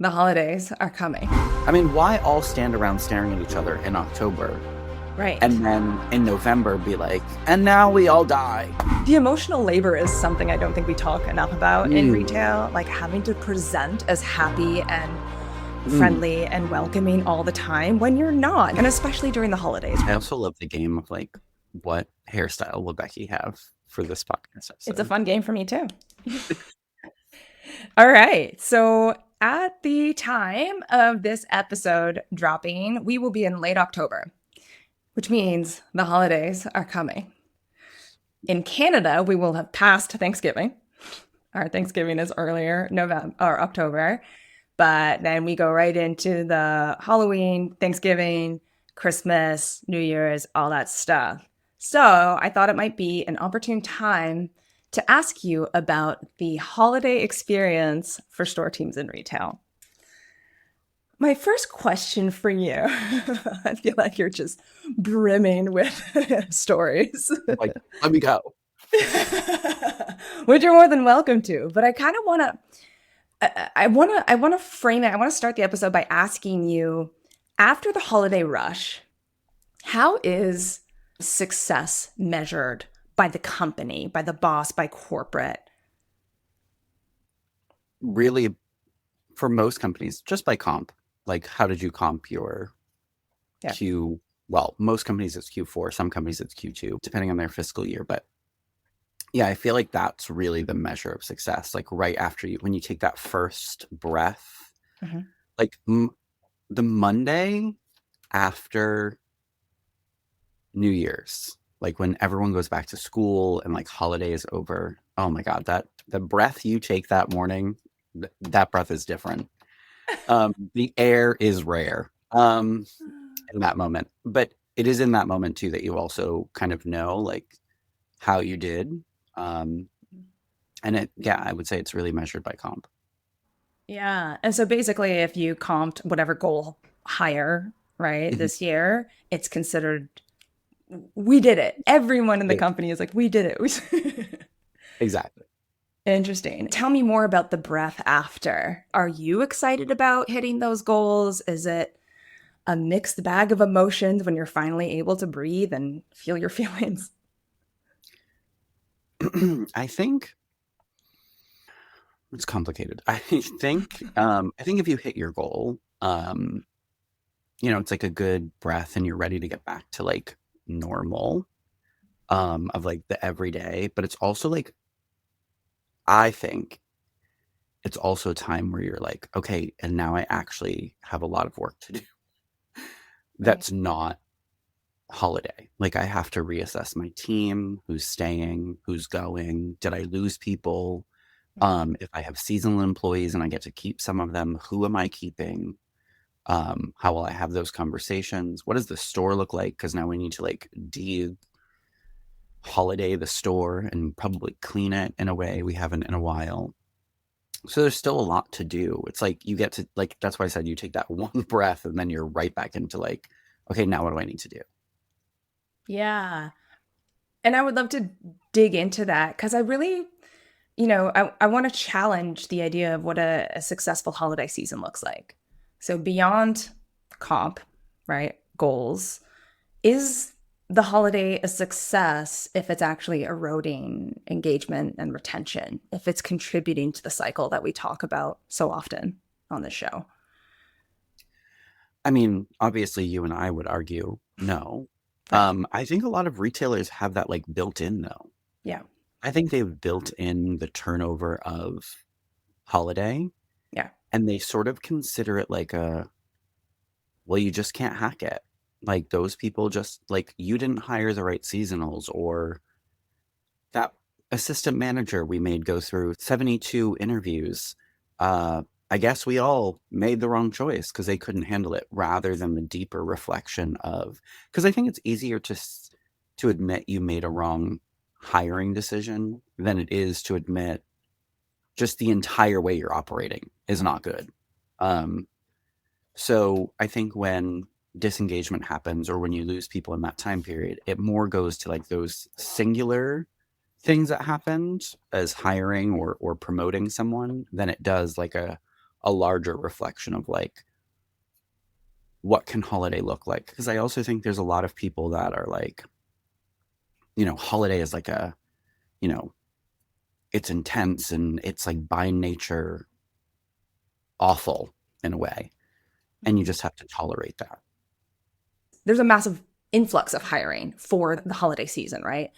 The holidays are coming. I mean, why all stand around staring at each other in October Right. and then in November be like, and now we all die? The emotional labor is something I don't think we talk enough about in Mm, retail, like having to present as happy and mm. friendly and welcoming all the time when you're not, and especially during the holidays. I also love the game of like, what hairstyle will Becky have for this podcast It's a episode? fun game for me too. All right. So, at the time of this episode dropping, we will be in late October, which means the holidays are coming. In Canada, we will have passed Thanksgiving. Our Thanksgiving is earlier, November or October, but then we go right into the Halloween, Thanksgiving, Christmas, New Year's, all that stuff. So I thought it might be an opportune time to ask you about the holiday experience for store teams in retail. My first question for you, I feel like you're just brimming with stories. Like, let me go. Which you're more than welcome to. But I kind of want to I want to frame it. I want to start the episode by asking you, after the holiday rush, how is success measured by the company, by the boss, by corporate? Really, for most companies, just by comp. Like, how did you comp your Yeah. Q? Well, most companies it's Q4, some companies it's Q2, depending on their fiscal year. But yeah, I feel like that's really the measure of success. Like right after when you take that first breath, Mhm. like the Monday after New Year's, like when everyone goes back to school and like holiday is over. Oh my God, that the breath you take that morning, that breath is different. The air is rare in that moment, but it is in that moment too that you also kind of know like how you did. Um, and yeah, I would say it's really measured by comp. Yeah. And so basically, if you comped whatever goal higher, right, Mhm. this year, it's considered we did it. Everyone in the Yeah, company is like, we did it. exactly. Interesting. Tell me more about the breath after. Are you excited about hitting those goals? Is it a mixed bag of emotions when you're finally able to breathe and feel your feelings? I think it's complicated. I think if you hit your goal, it's like a good breath and you're ready to get back to like normal of like the everyday, but it's also like I think it's also a time where you're like, okay, and now I actually have a lot of work to do. Right. That's not holiday. Like I have to reassess my team, who's staying, who's going, did I lose people? If I have seasonal employees and I get to keep some of them, who am I keeping? How will I have those conversations? What does the store look like? Because now we need to like holiday the store and probably clean it in a way we haven't in a while. So there's still a lot to do. It's like you get to like that's why I said you take that one breath and then you're right back into like, okay, now what do I need to do? Yeah. And I would love to dig into that because I really, I want to challenge the idea of what a successful holiday season looks like. So beyond comp, right? Goals, is the holiday a success if it's actually eroding engagement and retention, if it's contributing to the cycle that we talk about so often on this show? I mean, obviously you and I would argue no. Right. I think a lot of retailers have that like built in though. Yeah. I think they've built in the turnover of holiday Yeah. and they sort of consider it like well, you just can't hack it. Like those people just like you didn't hire the right seasonals or that assistant manager we made go through 72 interviews. Uh, I guess we all made the wrong choice because they couldn't handle it rather than the deeper reflection of, because I think it's easier to admit you made a wrong hiring decision than it is to admit just the entire way you're operating is not good. Um, so I think when disengagement happens or when you lose people in that time period, it more goes to like those singular things that happened as hiring or promoting someone than it does like a a larger reflection of like what can holiday look like. Because I also think there's a lot of people that are like, holiday is like you know, it's intense and it's like by nature awful in a way. And you just have to tolerate that. There's a massive influx of hiring for the holiday season, right?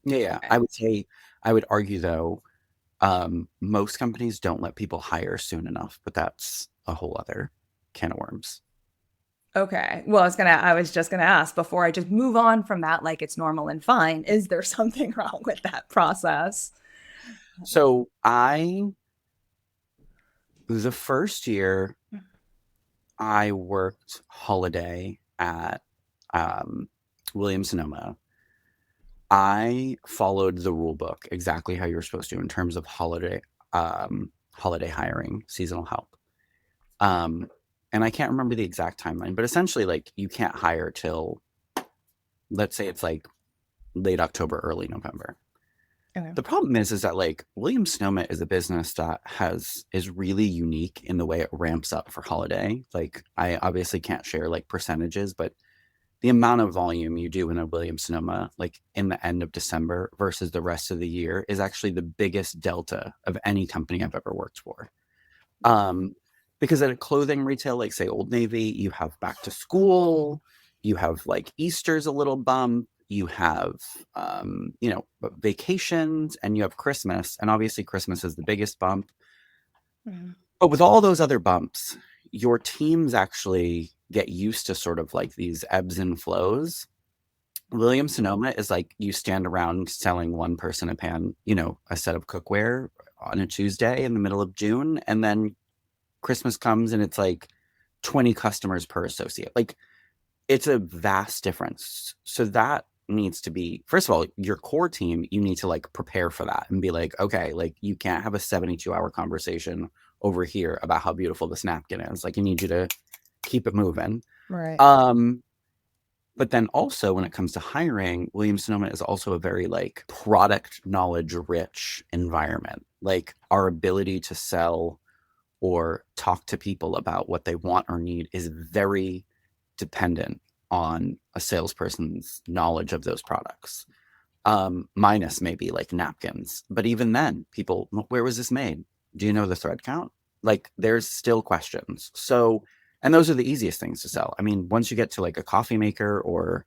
Yeah, yeah. Okay. I would argue though, most companies don't let people hire soon enough, but that's a whole other can of worms. Okay. Well, I was just gonna ask before I just move on from that, like it's normal and fine. Is there something wrong with that process? So the first year I worked holiday at um, Williams Sonoma, I followed the rule book exactly how you're supposed to in terms of holiday hiring, seasonal help. Um, and I can't remember the exact timeline, but essentially, like you can't hire till, let's say it's like late October, early November. Okay. The problem is that like Williams Sonoma is a business that is really unique in the way it ramps up for holiday. Like I obviously can't share like percentages, but the amount of volume you do in a Williams Sonoma, like in the end of December versus the rest of the year, is actually the biggest delta of any company I've ever worked for. Um, because at a clothing retail, like say Old Navy, you have back to school, you have like Easter's a little bump, you have vacations, and you have Christmas, and obviously Christmas is the biggest bump. Mhm. But with all those other bumps, your teams actually get used to sort of like these ebbs and flows. Williams Sonoma is like you stand around selling one person a pan, a set of cookware on a Tuesday in the middle of June, and then Christmas comes and it's like 20 customers per associate. Like it's a vast difference. So that needs to be, first of all, your core team, you need to like prepare for that and be like, okay, like you can't have a 72-hour conversation over here about how beautiful this napkin is. Like I need you to keep it moving. Right. Um, but then also when it comes to hiring, Williams Sonoma is also a very like product knowledge rich environment. Like our ability to sell or talk to people about what they want or need is very dependent on a salesperson's knowledge of those products. Minus maybe like napkins. But even then, people, where was this made? Do you know the thread count? Like there's still questions. So, and those are the easiest things to sell. I mean, once you get to like a coffee maker or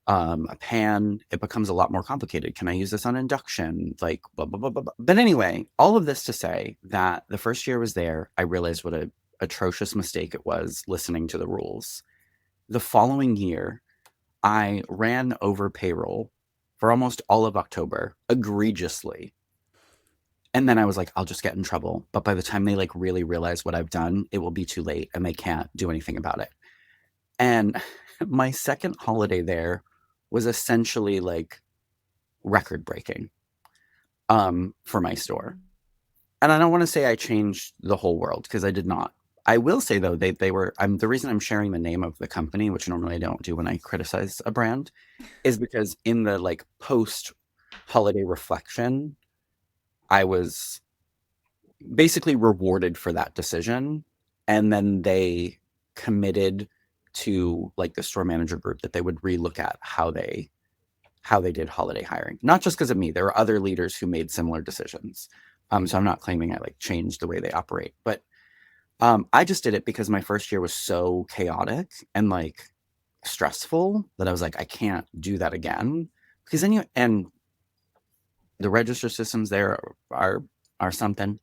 a pan, it becomes a lot more complicated. Can I use this on induction? Like, blah, blah, blah, blah, blah. But anyway, all of this to say that the first year I was there, I realized what a atrocious mistake it was listening to the rules. The following year, I ran over payroll for almost all of October egregiously. And then I was like, I'll just get in trouble. But by the time they like really realize what I've done, it will be too late and they can't do anything about it. And my second holiday there was essentially like record breaking for my store. And I don't want to say I changed the whole world because I did not. I will say though, they were I'm the reason I'm sharing the name of the company, which normally I don't do when I criticize a brand, is because in the like post holiday reflection, I was basically rewarded for that decision. And then they committed to like the store manager group that they would relook at how they did holiday hiring. Not just because of me. There are other leaders who made similar decisions. So I'm not claiming I like changed the way they operate, but I just did it because my first year was so chaotic and like stressful that I was like, I can't do that again. Because then and the register systems there are something.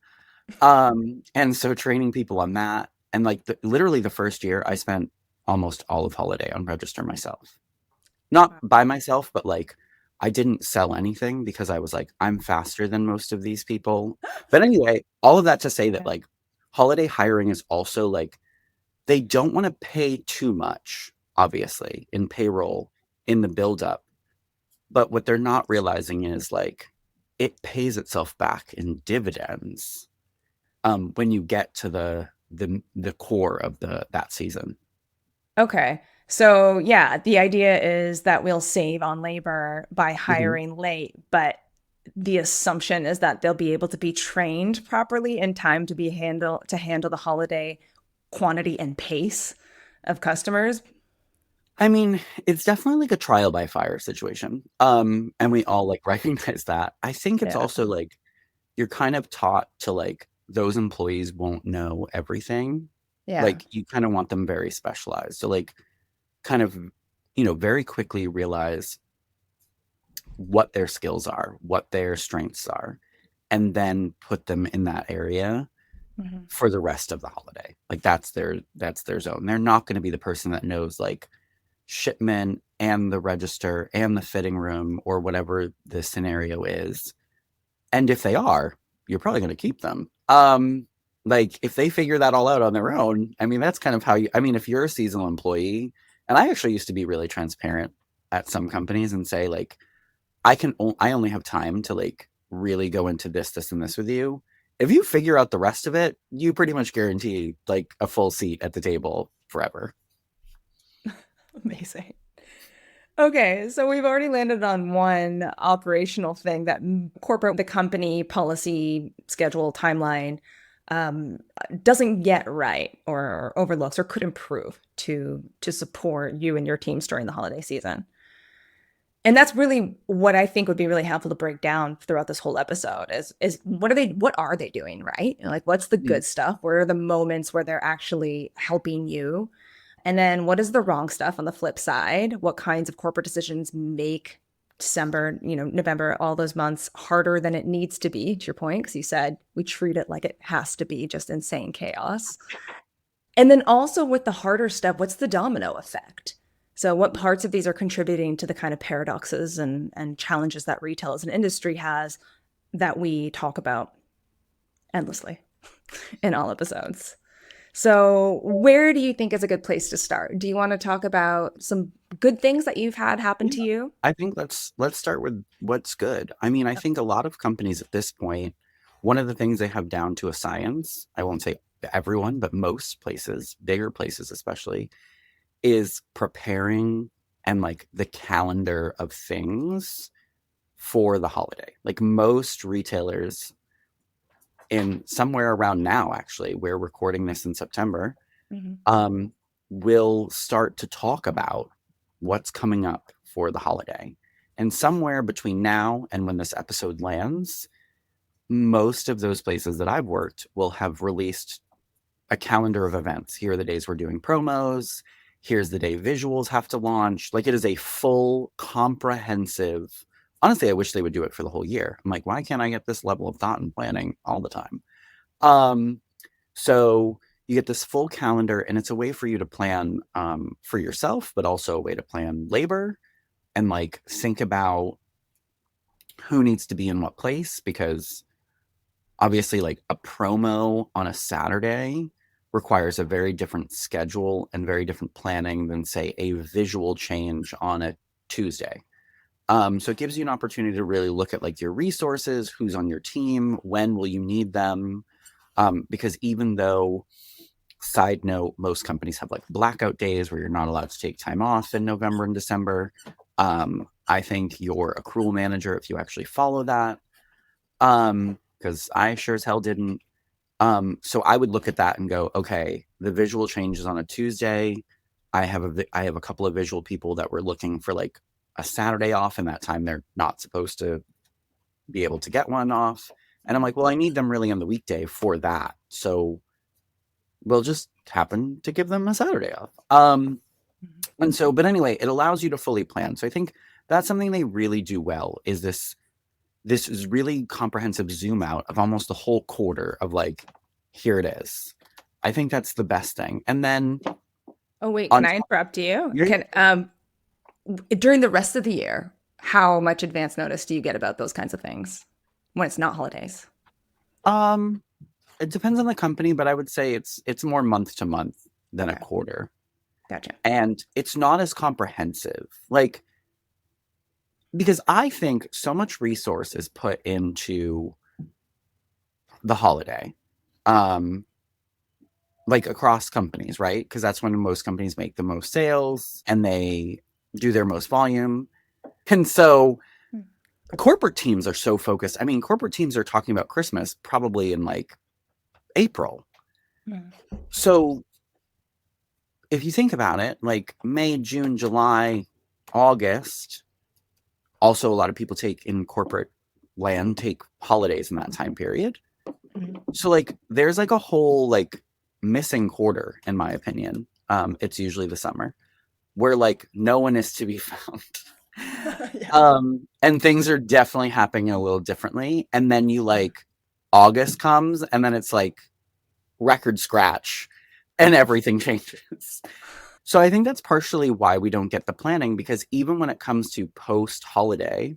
And so training people on that, and like literally the first year, I spent almost all of holiday on register myself. Not Wow. by myself, but like I didn't sell anything because I was like, I'm faster than most of these people. But anyway, all of that to say that Okay. like holiday hiring is also like they don't want to pay too much, obviously, in payroll in the buildup. But what they're not realizing is like it pays itself back in dividends when you get to the core of the that season. Okay. So, yeah, the idea is that we'll save on labor by Mhm. hiring late, but the assumption is that they'll be able to be trained properly in time to handle the holiday quantity and pace of customers. I mean, it's definitely like a trial by fire situation. And we all like recognize that. I think it's Yeah. also like you're kind of taught to like those employees won't know everything. Yeah. Like you kind of want them very specialized. So like kind of, very quickly realize what their skills are, what their strengths are, and then put them in that area Mhm. for the rest of the holiday. Like that's their zone. They're not going to be the person that knows like shipment and the register and the fitting room or whatever the scenario is. And if they are, you're probably going to keep them. Like if they figure that all out on their own, I mean, that's kind of how I mean, if you're a seasonal employee, and I actually used to be really transparent at some companies and say, like, I only have time to like really go into this, and this with you. If you figure out the rest of it, you pretty much guarantee like a full seat at the table forever. Amazing. Okay, so we've already landed on one operational thing that corporate, the company policy, schedule, timeline um, doesn't get right or overlooks or could improve to support you and your teams during the holiday season. And that's really what I think would be really helpful to break down throughout this whole episode is what are they doing right? And like what's the Mm. good stuff? Where are the moments where they're actually helping you? And then what is the wrong stuff on the flip side? What kinds of corporate decisions make December, November, all those months harder than it needs to be, to your point, because you said we treat it like it has to be just insane chaos. And then also with the harder stuff, what's the domino effect? So what parts of these are contributing to the kind of paradoxes and challenges that retail as an industry has that we talk about endlessly in all episodes? So, where do you think is a good place to start? Do you want to talk about some good things that you've had happen Yeah. to you? I think let's start with what's good. I mean, I think a lot of companies at this point, one of the things they have down to a science, I won't say everyone, but most places, bigger places especially, is preparing and like the calendar of things for the holiday. Like most retailers in somewhere around now, actually, we're recording this in September, Mhm. um, will start to talk about what's coming up for the holiday. And somewhere between now and when this episode lands, most of those places that I've worked will have released a calendar of events. Here are the days we're doing promos. Here's the day visuals have to launch. Like it is a full, comprehensive. Honestly, I wish they would do it for the whole year. I'm like, why can't I get this level of thought and planning all the time? Um, so you get this full calendar, and it's a way for you to plan for yourself, but also a way to plan labor and like think about who needs to be in what place because obviously like a promo on a Saturday requires a very different schedule and very different planning than say a visual change on a Tuesday. So it gives you an opportunity to really look at like your resources, who's on your team, when will you need them? Because even though, side note, most companies have like blackout days where you're not allowed to take time off in November and December. I think your accrual manager, if you actually follow that, because I sure as hell didn't. So I would look at that and go, okay, the visual changes on a Tuesday. I have a couple of visual people that were looking for like a Saturday off, and that time they're not supposed to be able to get one off. And I'm like, well, I need them really on the weekday for that. So we'll just happen to give them a Saturday off. And so, but anyway, it allows you to fully plan. So I think that's something they really do well is this is really comprehensive zoom out of almost the whole quarter of like, here it is. I think that's the best thing. And then Oh wait, can on I top, interrupt you? you're, Can during the rest of the year, how much advance notice do you get about those kinds of things when it's not holidays? um, it depends on the company, but I would say it's more month to month than a Okay, quarter. gotcha. And it's not as comprehensive. Like, because I think so much resource is put into the holiday. Um, like across companies, right? Because that's when most companies make the most sales and they do their most volume. And so corporate teams are so focused. I mean, corporate teams are talking about Christmas probably in like April. Mm. So if you think about it, like May, June, July, August, also a lot of people take in corporate land, take holidays in that time period. Mhm. So like there's like a whole like missing quarter, in my opinion. It's usually the summer where like no one is to be found. Yeah. And things are definitely happening a little differently. And then you like August comes and then it's like record scratch and everything changes. So I think that's partially why we don't get the planning because even when it comes to post holiday,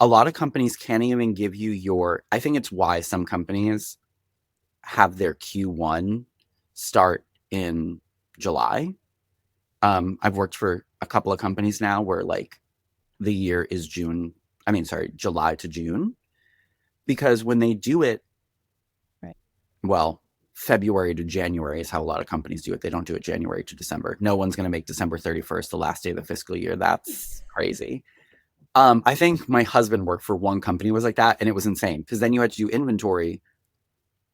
a lot of companies can't even give you your. I think it's why some companies have their Q1 start in July. I've worked for a couple of companies now where like the year is June. I mean, sorry, July to June. Because when they do it, Right. well, February to January is how a lot of companies do it. They don't do it January to December. No one's going to make December 31st the last day of the fiscal year. That's crazy. I think my husband worked for one company was like that, and it was insane because then you had to do inventory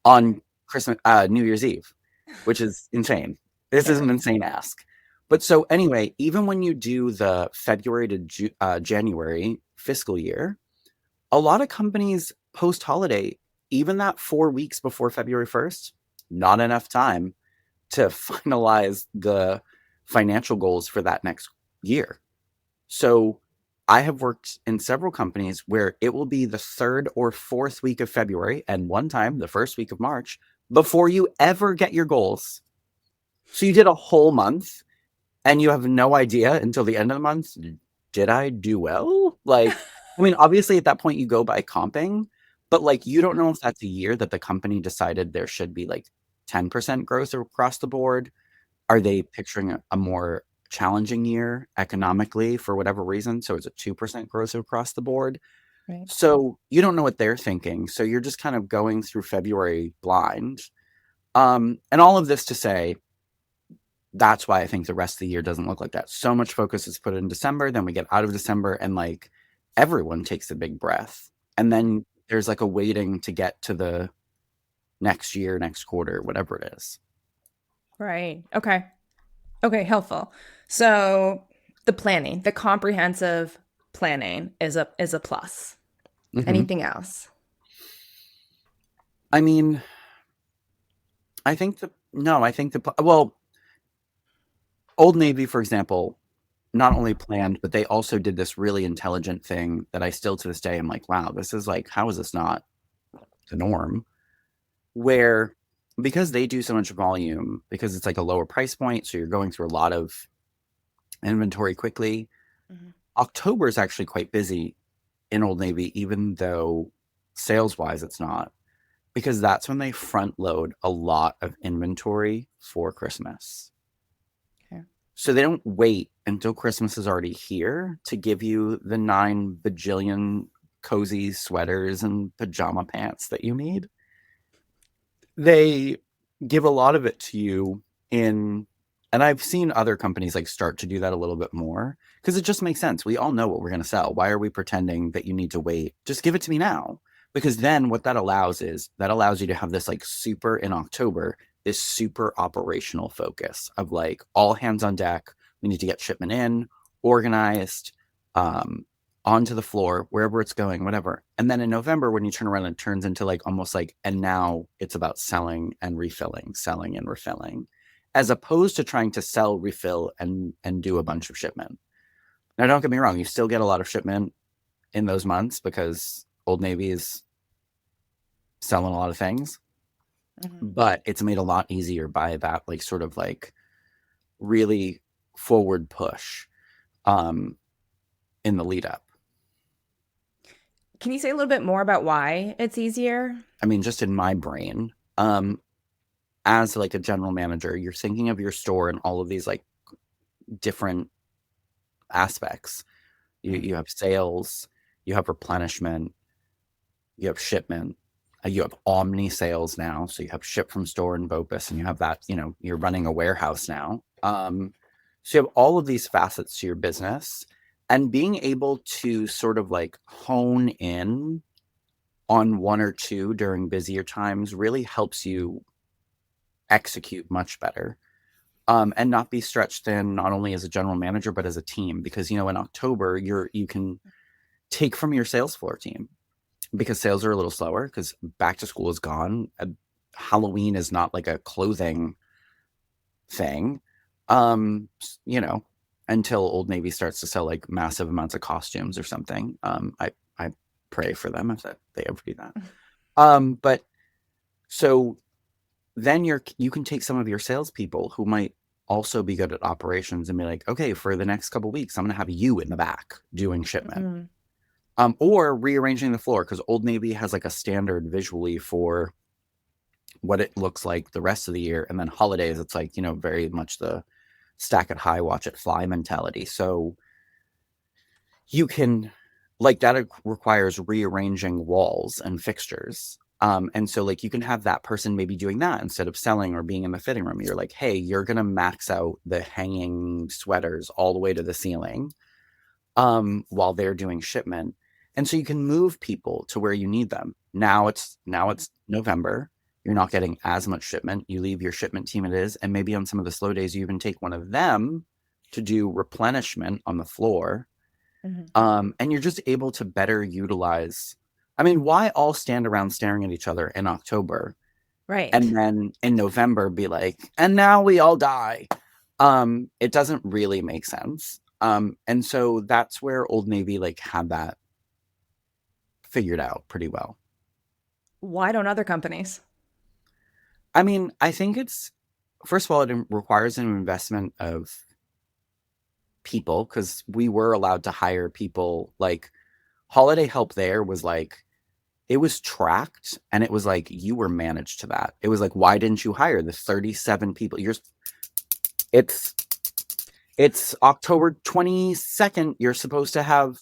on Christmas, New Year's Eve, which is insane. This is Sure. an insane ask. But so anyway, even when you do the February to January fiscal year, a lot of companies post holiday, even that 4 weeks before February 1st, not enough time to finalize the financial goals for that next year. So I have worked in several companies where it will be the third or fourth week of February and one time the first week of March before you ever get your goals. So you did a whole month and you have no idea until the end of the month, did I do well? Like, I mean, obviously at that point you go by comping, but like you don't know if that's a year that the company decided there should be like 10% growth across the board. Are they picturing a more challenging year economically for whatever reason? So it's a 2% growth across the board. Right. So you don't know what they're thinking. So you're just kind of going through February blind. And all of this to say, that's why I think the rest of the year doesn't look like that. So much focus is put in December, then we get out of December and like everyone takes a big breath. And then there's like a waiting to get to the next year, next quarter, whatever it is. Right. Okay. Okay, helpful. So the planning, the comprehensive planning is a plus. Hmm. Anything else? I mean, I think the no, I think the well, Old Navy, for example, not only planned, but they also did this really intelligent thing that I still to this day am like, wow, this is like, how is this not the norm? Where because they do so much volume, because it's like a lower price point, so you're going through a lot of inventory quickly. Mhm. October is actually quite busy in Old Navy, even though sales wise it's not, because that's when they front load a lot of inventory for Christmas. Okay. So they don't wait until Christmas is already here to give you the 9 bajillion cozy sweaters and pajama pants that you need. They give a lot of it to you in, and I've seen other companies like start to do that a little bit more because it just makes sense. We all know what we're going to sell. Why are we pretending that you need to wait? Just give it to me now. Because then what that allows is that allows you to have this like super in October, this super operational focus of like all hands on deck. We need to get shipment in, organized, um, onto the floor, wherever it's going, whatever. And then in November, when you turn around, it turns into like almost like, and now it's about selling and refilling, as opposed to trying to sell, refill, and do a bunch of shipment. Now, don't get me wrong, you still get a lot of shipment in those months because Old Navy is selling a lot of things, Mhm. but it's made a lot easier by that like sort of like really forward push um in the lead up. Can you say a little bit more about why it's easier? I mean, just in my brain, as like a general manager, you're thinking of your store and all of these like different aspects. Mhm. You have sales, you have replenishment, you have shipment, you have omni sales now. So you have ship from store and BOPUS, and you have that, you're running a warehouse now. So you have all of these facets to your business. And being able to sort of like hone in on one or two during busier times really helps you execute much better. And not be stretched thin not only as a general manager but as a team, because in October you can take from your sales floor team, because sales are a little slower because back to school is gone. Halloween is not like a clothing thing, um, you know, until Old Navy starts to sell like massive amounts of costumes or something. I pray for them if they ever do that. But so then you can take some of your salespeople who might also be good at operations and be like, okay, for the next couple of weeks, I'm going to have you in the back doing shipment. Mhm. Or rearranging the floor, because Old Navy has like a standard visually for what it looks like the rest of the year. And then holidays, it's like, very much the stack it high, watch it fly mentality. So you can, like, that requires rearranging walls and fixtures. And so, like, you can have that person maybe doing that instead of selling or being in the fitting room. You're like, hey, you're going to max out the hanging sweaters all the way to the ceiling while they're doing shipment. And so you can move people to where you need them. Now it's November. You're not getting as much shipment. You leave your shipment team it is, and maybe on some of the slow days you even take one of them to do replenishment on the floor. Mhm. And you're just able to better utilize. I mean, why all stand around staring at each other in October Right. and then in November be like, and now we all die? It doesn't really make sense. And so that's where Old Navy like had that figured out pretty well. Why don't other companies? I mean, I think it's first of all, it requires an investment of people, because we were allowed to hire people. Like holiday help there was like, it was tracked, and it was like you were managed to that. It was like, why didn't you hire the 37 people? It's it's October 22nd. You're supposed to have,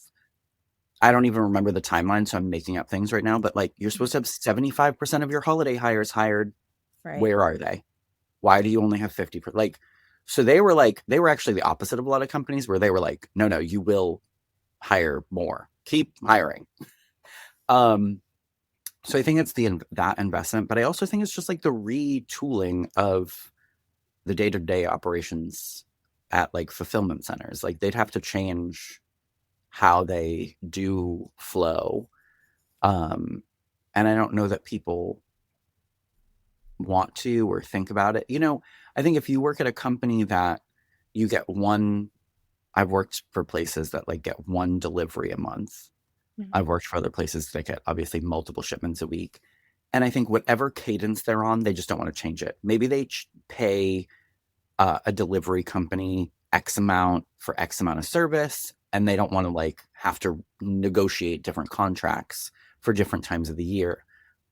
I don't even remember the timeline, so I'm making up things right now, but like you're supposed to have 75% of your holiday hires hired. Right. Where are they? Why do you only have 50%? So they were actually the opposite of a lot of companies, where they were like, no, no, you will hire more. Keep hiring. Um, so I think it's that investment, but I also think it's just like the retooling of the day-to-day operations at like fulfillment centers. Like they'd have to change how they do flow. Um, and I don't know that people want to or think about it. I think if you work at a company that you get one, I've worked for places that like get one delivery a month. Mhm. I've worked for other places that get obviously multiple shipments a week. And I think whatever cadence they're on, they just don't want to change it. Maybe they pay a delivery company X amount for X amount of service, and they don't want to like have to negotiate different contracts for different times of the year.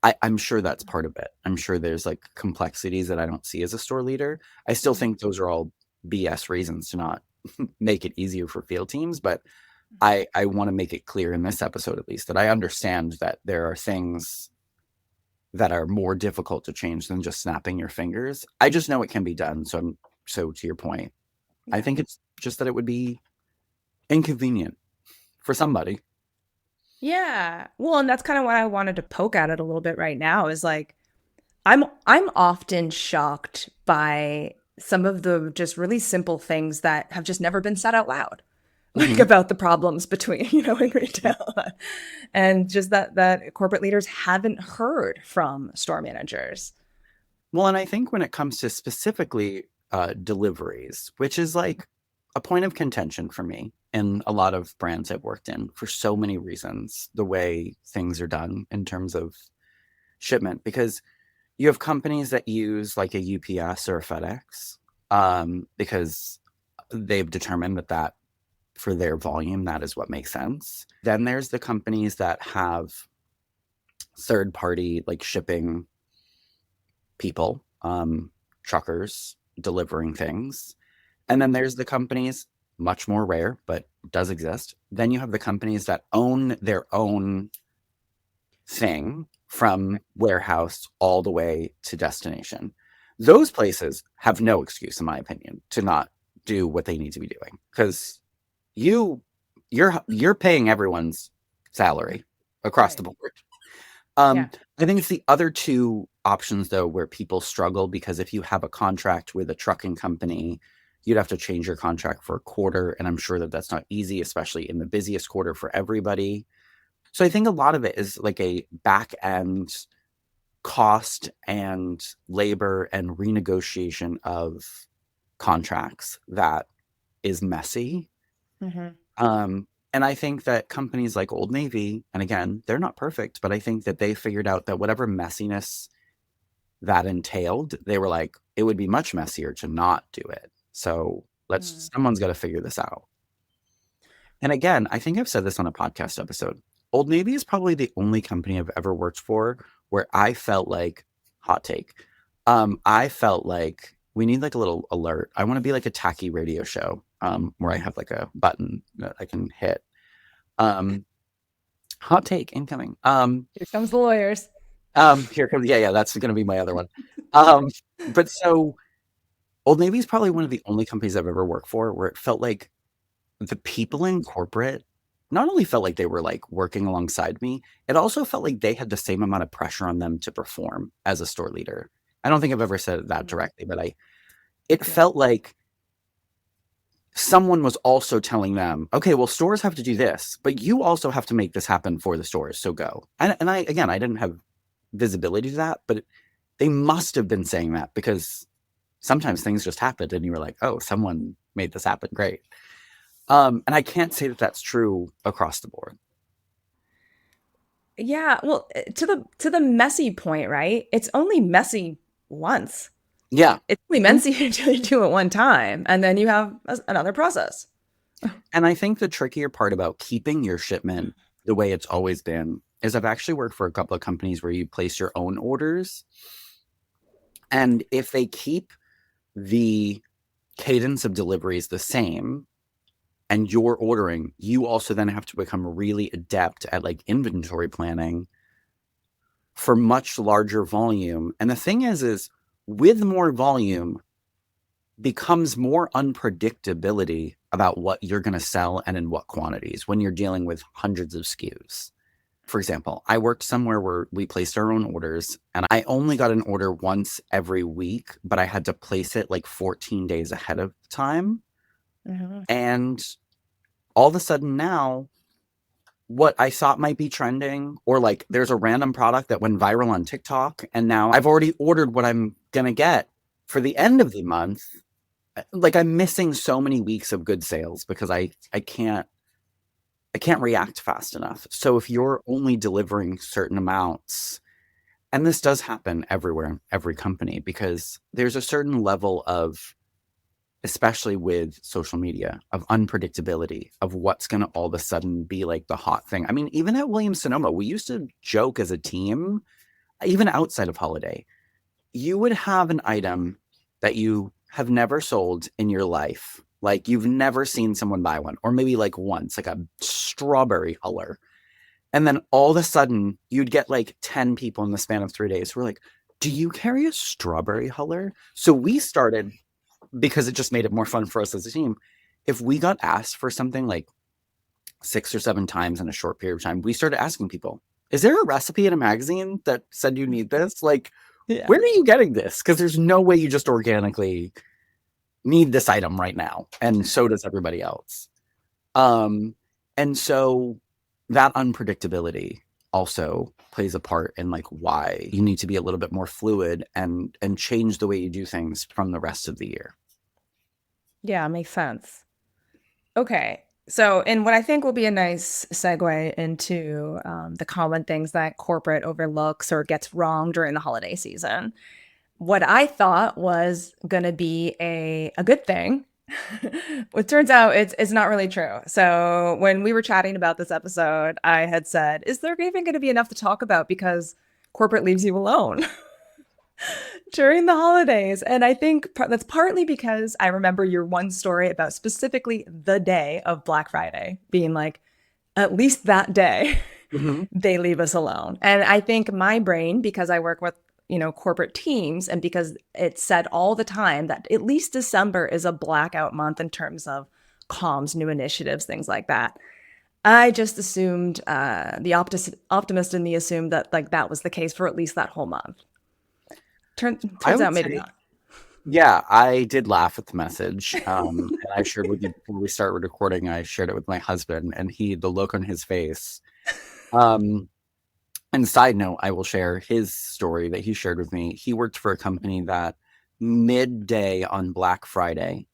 I'm sure that's part of it. I'm sure there's like complexities that I don't see as a store leader. I still Mhm. think those are all BS reasons to not make it easier for field teams, but I want to make it clear in this episode at least that I understand that there are things that are more difficult to change than just snapping your fingers. I just know it can be done. So to your point, I Yeah. think it's just that it would be inconvenient for somebody. Yeah. Well, and that's kind of why I wanted to poke at it a little bit right now is like I'm often shocked by some of the just really simple things that have just never been said out loud. Like Hmm. about the problems between, in retail and just that corporate leaders haven't heard from store managers. Well, and I think when it comes to specifically deliveries, which is like a point of contention for me in a lot of brands I've worked in for so many reasons, the way things are done in terms of shipment, because you have companies that use like a UPS or a FedEx, because they've determined that for their volume, that is what makes sense. Then there's the companies that have third party like shipping people, truckers delivering things. And then there's the companies, much more rare, but does exist. Then you have the companies that own their own thing from warehouse all the way to destination. Those places have no excuse, in my opinion, to not do what they need to be doing, because you you're paying everyone's salary across Right. the board. Yeah. I think it's the other two options though where people struggle because if you have a contract with a trucking company, you'd have to change your contract for a quarter, and I'm sure that that's not easy, especially in the busiest quarter for everybody. So I think a lot of it is like a back end cost and labor and renegotiation of contracts that is messy. Hmm. And I think that companies like Old Navy, and again, they're not perfect, but I think that they figured out that whatever messiness that entailed, they were like, it would be much messier to not do it. So someone's got to figure this out. And again, I think I've said this on a podcast episode. Old Navy is probably the only company I've ever worked for where I felt like, hot take, I felt like we need like a little alert. I want to be like a tacky radio show where I have like a button that I can hit. Um, hot take incoming. Here comes the lawyers. Here comes, yeah, that's going to be my other one. Um, but so Old Navy is probably one of the only companies I've ever worked for where it felt like the people in corporate not only felt like they were like working alongside me, it also felt like they had the same amount of pressure on them to perform as a store leader. I don't think I've ever said that Mm. directly, but it Yeah. felt like someone was also telling them, okay, well, stores have to do this, but you also have to make this happen for the stores. So go. And I, again, I didn't have visibility to that, but they must have been saying that because sometimes things just happened and you were like, oh, someone made this happen. Great. And I can't say that that's true across the board. Yeah, well, to the messy point, right? It's only messy once. Yeah. It's only And messy until you do it one time, and then you have another process. and I think the trickier part about keeping your shipment the way it's always been is I've actually worked for a couple of companies where you place your own orders. And if they keep the cadence of deliveries the same and you're ordering, you also then have to become really adept at like inventory planning for much larger volume. And the thing is with more volume becomes more unpredictability about what you're going to sell and in what quantities when you're dealing with hundreds of SKUs. For example, I worked somewhere where we placed our own orders and I only got an order once every week, but I had to place it like 14 days ahead of time. Mhm. And all of a sudden now, what I thought might be trending, or like there's a random product that went viral on TikTok, and now I've already ordered what I'm going to get for the end of the month. Like I'm missing so many weeks of good sales because I can't react fast enough. So if you're only delivering certain amounts, and this does happen everywhere, every company, because there's a certain level of, especially with social media, of unpredictability of what's going to all of a sudden be like the hot thing. I mean, even at Williams Sonoma, we used to joke as a team, even outside of holiday, you would have an item that you have never sold in your life. Like you've never seen someone buy one, or maybe like once, like a strawberry color. And then all of a sudden, you'd get like 10 people in the span of 3 days who were like, do you carry a strawberry huller? So we started, because it just made it more fun for us as a team. If we got asked for something like 6 or 7 times in a short period of time, we started asking people, is there a recipe in a magazine that said you need this? Like, Yeah. where are you getting this? Because there's no way you just organically need this item right now. And so does everybody else. Um, and so that unpredictability also plays a part in like why you need to be a little bit more fluid and change the way you do things from the rest of the year. Yeah, makes sense. Okay. So, and what I think will be a nice segue into the common things that corporate overlooks or gets wrong during the holiday season. What I thought was going to be a good thing, it turns out it's not really true. So, when we were chatting about this episode, I had said, "Is there even going to be enough to talk about because corporate leaves you alone?" during the holidays. And I think that's partly because I remember your one story about specifically the day of Black Friday being like, at least that day, Mhm. they leave us alone. And I think my brain, because I work with, corporate teams and because it's said all the time that at least December is a blackout month in terms of comms, new initiatives, things like that. I just assumed the optimist in me assumed that like that was the case for at least that whole month. I Turns would out maybe say, not. yeah, I did laugh at the message. And I shared with you before we started recording, I shared it with my husband, and the look on his face. Um, and side note, I will share his story that he shared with me. He worked for a company that midday on Black Friday,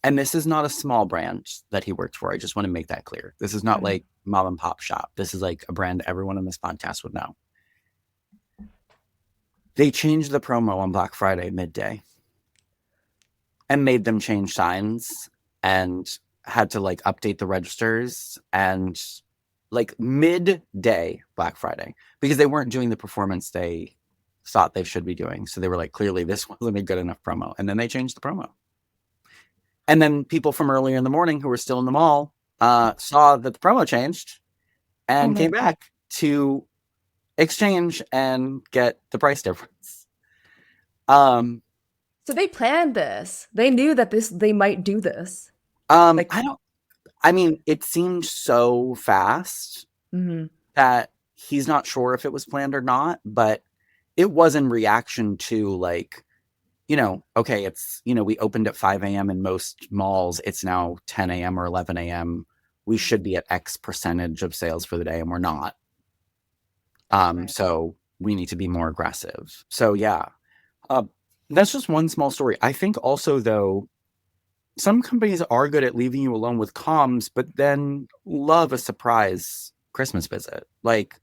and this is not a small brand that he worked for. I just want to make that clear. This is not Mhm. like mom and pop shop. This is like a brand everyone on this podcast would know. They changed the promo on Black Friday midday and made them change signs and had to like update the registers and like midday Black Friday because they weren't doing the performance they thought they should be doing. So they were like, clearly this wasn't a good enough promo. And then they changed the promo. And then people from earlier in the morning who were still in the mall saw that the promo changed Oh and no. came back to exchange and get the price difference. Um, So they planned this. They knew that they might do this. Like, I don't, I mean, it seemed so fast mhm. that he's not sure if it was planned or not, but it was in reaction to like, okay, we opened at 5 a.m. in most malls. It's now 10 a.m. or 11 a.m. We should be at X percentage of sales for the day, and we're not. Right. So we need to be more aggressive. So yeah, uh, that's just one small story. I think also though, some companies are good at leaving you alone with comms, but then love a surprise Christmas visit. Like,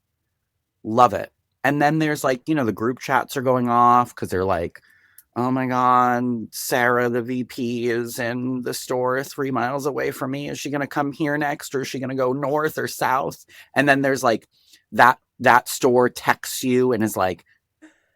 love it. And then there's like, the group chats are going off because they're like, oh my God, Sarah, the VP, is in the store 3 miles away from me. Is she going to come here next, or is she going to go north or south? And then there's like that store texts you and is like,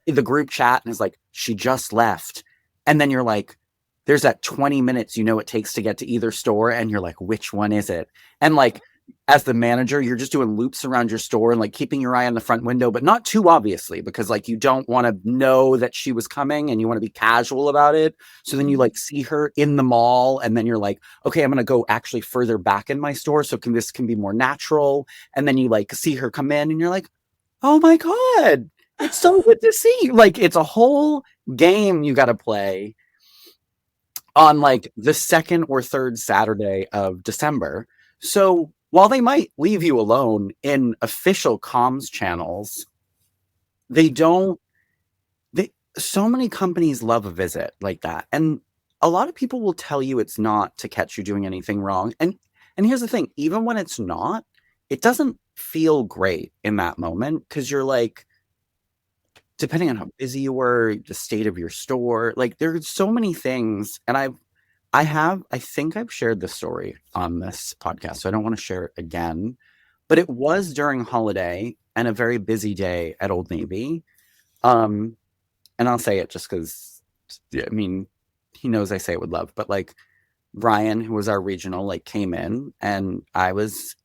the group chat and is like, she just left. And then you're like, there's that 20 minutes it takes to get to either store. And you're like, which one is it? And like, as the manager, you're just doing loops around your store and like keeping your eye on the front window, but not too obviously because like you don't want to know that she was coming and you want to be casual about it. So then you Mhm. like see her in the mall and then you're like, okay, I'm going to go actually further back in my store. So this can be more natural. And then you like see her come in and you're like, oh my God, it's so good to see you. Like it's a whole game you got to play on like the second or third Saturday of December. So while they might leave you alone in official comms channels, they don't, they, so many companies love a visit like that. And a lot of people will tell you it's not to catch you doing anything wrong. And here's the thing, even when it's not, it doesn't feel great in that moment because you're like, depending on how busy you were, the state of your store, like there's so many things. And I think I've shared this story on this podcast, so I don't want to share it again. But it was during holiday and a very busy day at Old Navy. Um, and I'll say it just because, I mean, he knows I say it with love. But like Brian, who was our regional, like came in, and I was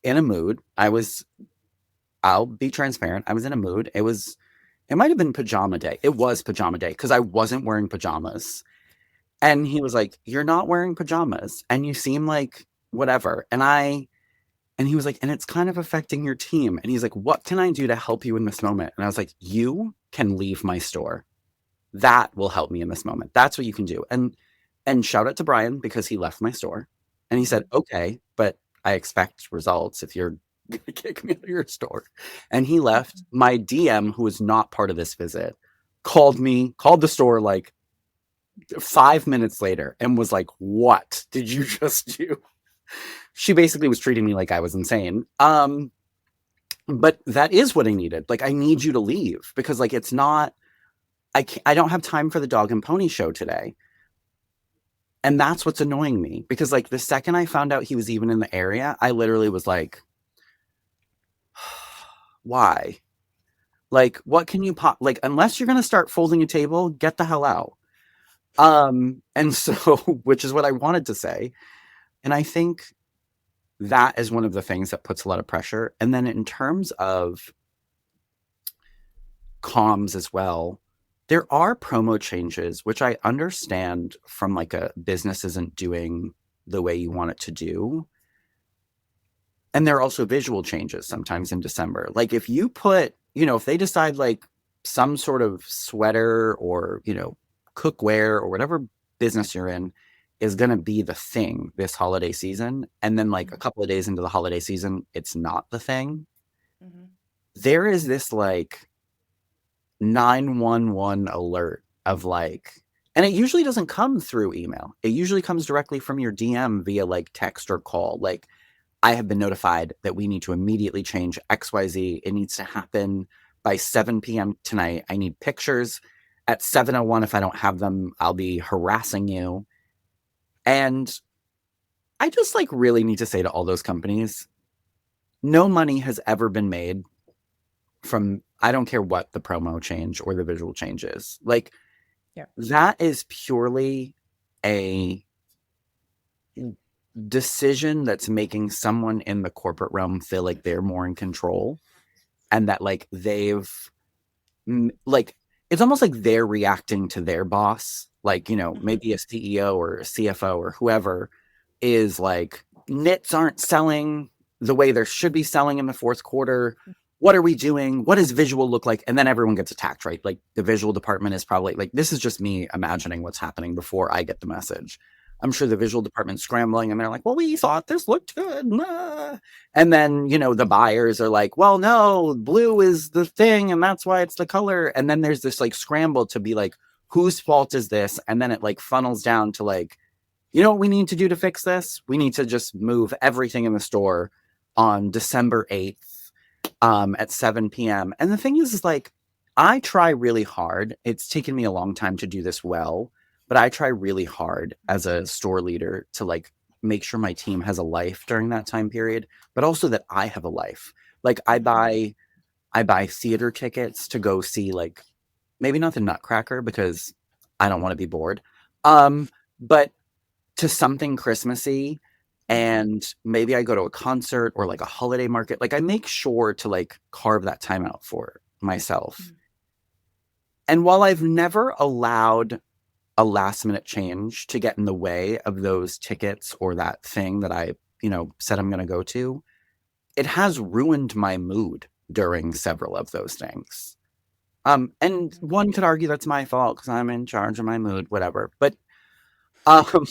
in a mood. I'll be transparent. I was in a mood. It might have been pajama day. It was pajama day because I wasn't wearing pajamas. And he was like, "You're not wearing pajamas and you seem like whatever." And he was like, "And it's kind of affecting your team." And he's like, "What can I do to help you in this moment?" And I was like, "You can leave my store. That will help me in this moment. That's what you can do." And shout out to Brian because he left my store. And he said, "Okay, but I expect results if you're going to kick me out of your store." And he left. My DM, who was not part of this visit, called the store like 5 minutes later and was like, "What did you just do?" She basically was treating me like I was insane. But that is what I needed. Like, I need you to leave because, like, it's not. I don't have time for the dog and pony show today, and that's what's annoying me because, like, the second I found out he was even in the area, I literally was like, "Why? Like, what can you pop? Like, unless you're gonna start folding a table, get the hell out." And so, which is what I wanted to say, and I think that is one of the things that puts a lot of pressure. And then in terms of comms as well, there are promo changes, which I understand from like a business isn't doing the way you want it to do. And there are also visual changes sometimes in December. Like if you put, if they decide like some sort of sweater or, cookware or whatever business you're in is going to be the thing this holiday season. And then like a Mhm. couple of days into the holiday season, it's not the thing. Mhm. There is this like 911 alert of like, and it usually doesn't come through email. It usually comes directly from your DM via like text or call. Like, I have been notified that we need to immediately change XYZ. It needs to happen by 7 p.m. tonight. I need pictures at 7:01. If I don't have them, I'll be harassing you. And I just like really need to say to all those companies, no money has ever been made from, I don't care what the promo change or the visual change is. Like Yeah. that is purely a decision that's making someone in the corporate realm feel like they're more in control and that like they've like it's almost like they're reacting to their boss, like Mhm. maybe a CEO or a CFO or whoever is like knits aren't selling the way there should be selling in the fourth quarter. What are we doing? What does visual look like? And then everyone gets attacked, right? Like the visual department is probably like, this is just me imagining what's happening before I get the message. I'm sure the visual department's scrambling and they're like, well, we thought this looked good. Nah. And then, the buyers are like, well, no, blue is the thing and that's why it's the color. And then there's this like scramble to be like, whose fault is this? And then it like funnels down to like, what we need to do to fix this? We need to just move everything in the store on December 8th at 7 p.m. And the thing is like, I try really hard. It's taken me a long time to do this well, but I try really hard as a store leader to like make sure my team has a life during that time period, but also that I have a life. Like Mhm. I buy theater tickets to go see like maybe not the Nutcracker because I don't want to be bored. But to something Christmassy Mhm. and maybe I go to a concert or like a holiday market. Like I make sure to like carve that time out for myself. Mhm. And while I've never allowed a last minute change to get in the way of those tickets or that thing that I, said I'm going to go to, it has ruined my mood during several of those things. And Mhm. one could argue that's my fault because I'm in charge of my mood, whatever. Um,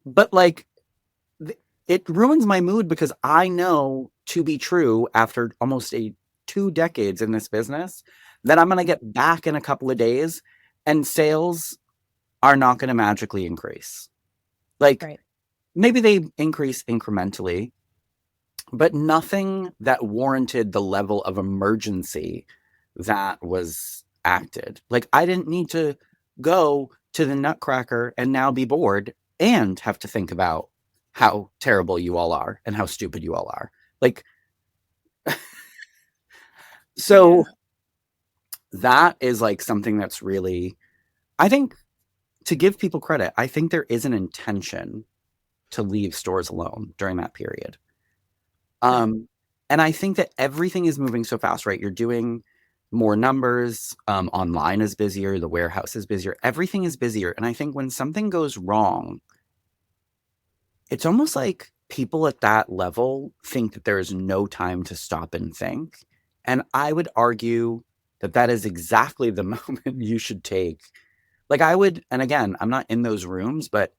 but like it ruins my mood because I know to be true after almost 2 decades in this business that I'm going to get back in a couple of days and sales are not going to magically increase. Like Right. maybe they increase incrementally, but nothing that warranted the level of emergency that was acted. Like I didn't need to go to the Nutcracker and now be bored and have to think about how terrible you all are and how stupid you all are. Like Yeah. so that is like something that's really I think to give people credit, I think there is an intention to leave stores alone during that period. Right. Um, and I think that everything is moving so fast, right? You're doing more numbers, online is busier, the warehouse is busier, everything is busier. And I think when something goes wrong, it's almost like people at that level think that there is no time to stop and think. And I would argue that that is exactly the moment you should take. Like I would, and again, I'm not in those rooms, but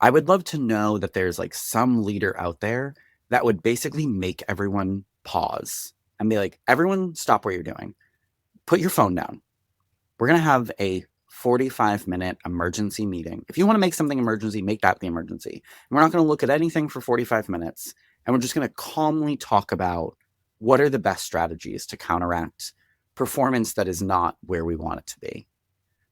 I would love to know that there's like some leader out there that would basically make everyone pause and be like, everyone stop what you're doing. Put your phone down. We're going to have a 45-minute emergency meeting. If you want to make something emergency, make that the emergency. And we're not going to look at anything for 45 minutes. And we're just going to calmly talk about what are the best strategies to counteract performance that is not where we want it to be,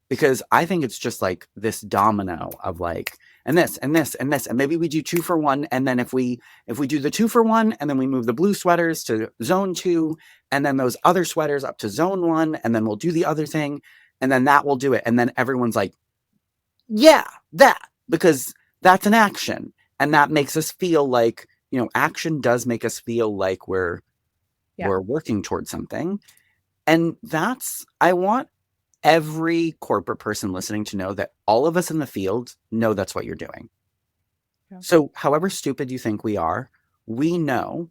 because I think it's just like this domino of like, and this and this and this, and maybe we do 2 for 1, and then if we do the 2 for 1, and then we move the blue sweaters to zone 2, and then those other sweaters up to zone 1, and then we'll do the other thing, and then that will do it, and then everyone's like, yeah, that, because that's an action, and that makes us feel like action does make us feel like we're Yeah. we're working towards something, and that's I want every corporate person listening to know that all of us in the field know that's what you're doing. Yeah. So, however stupid you think we are, we know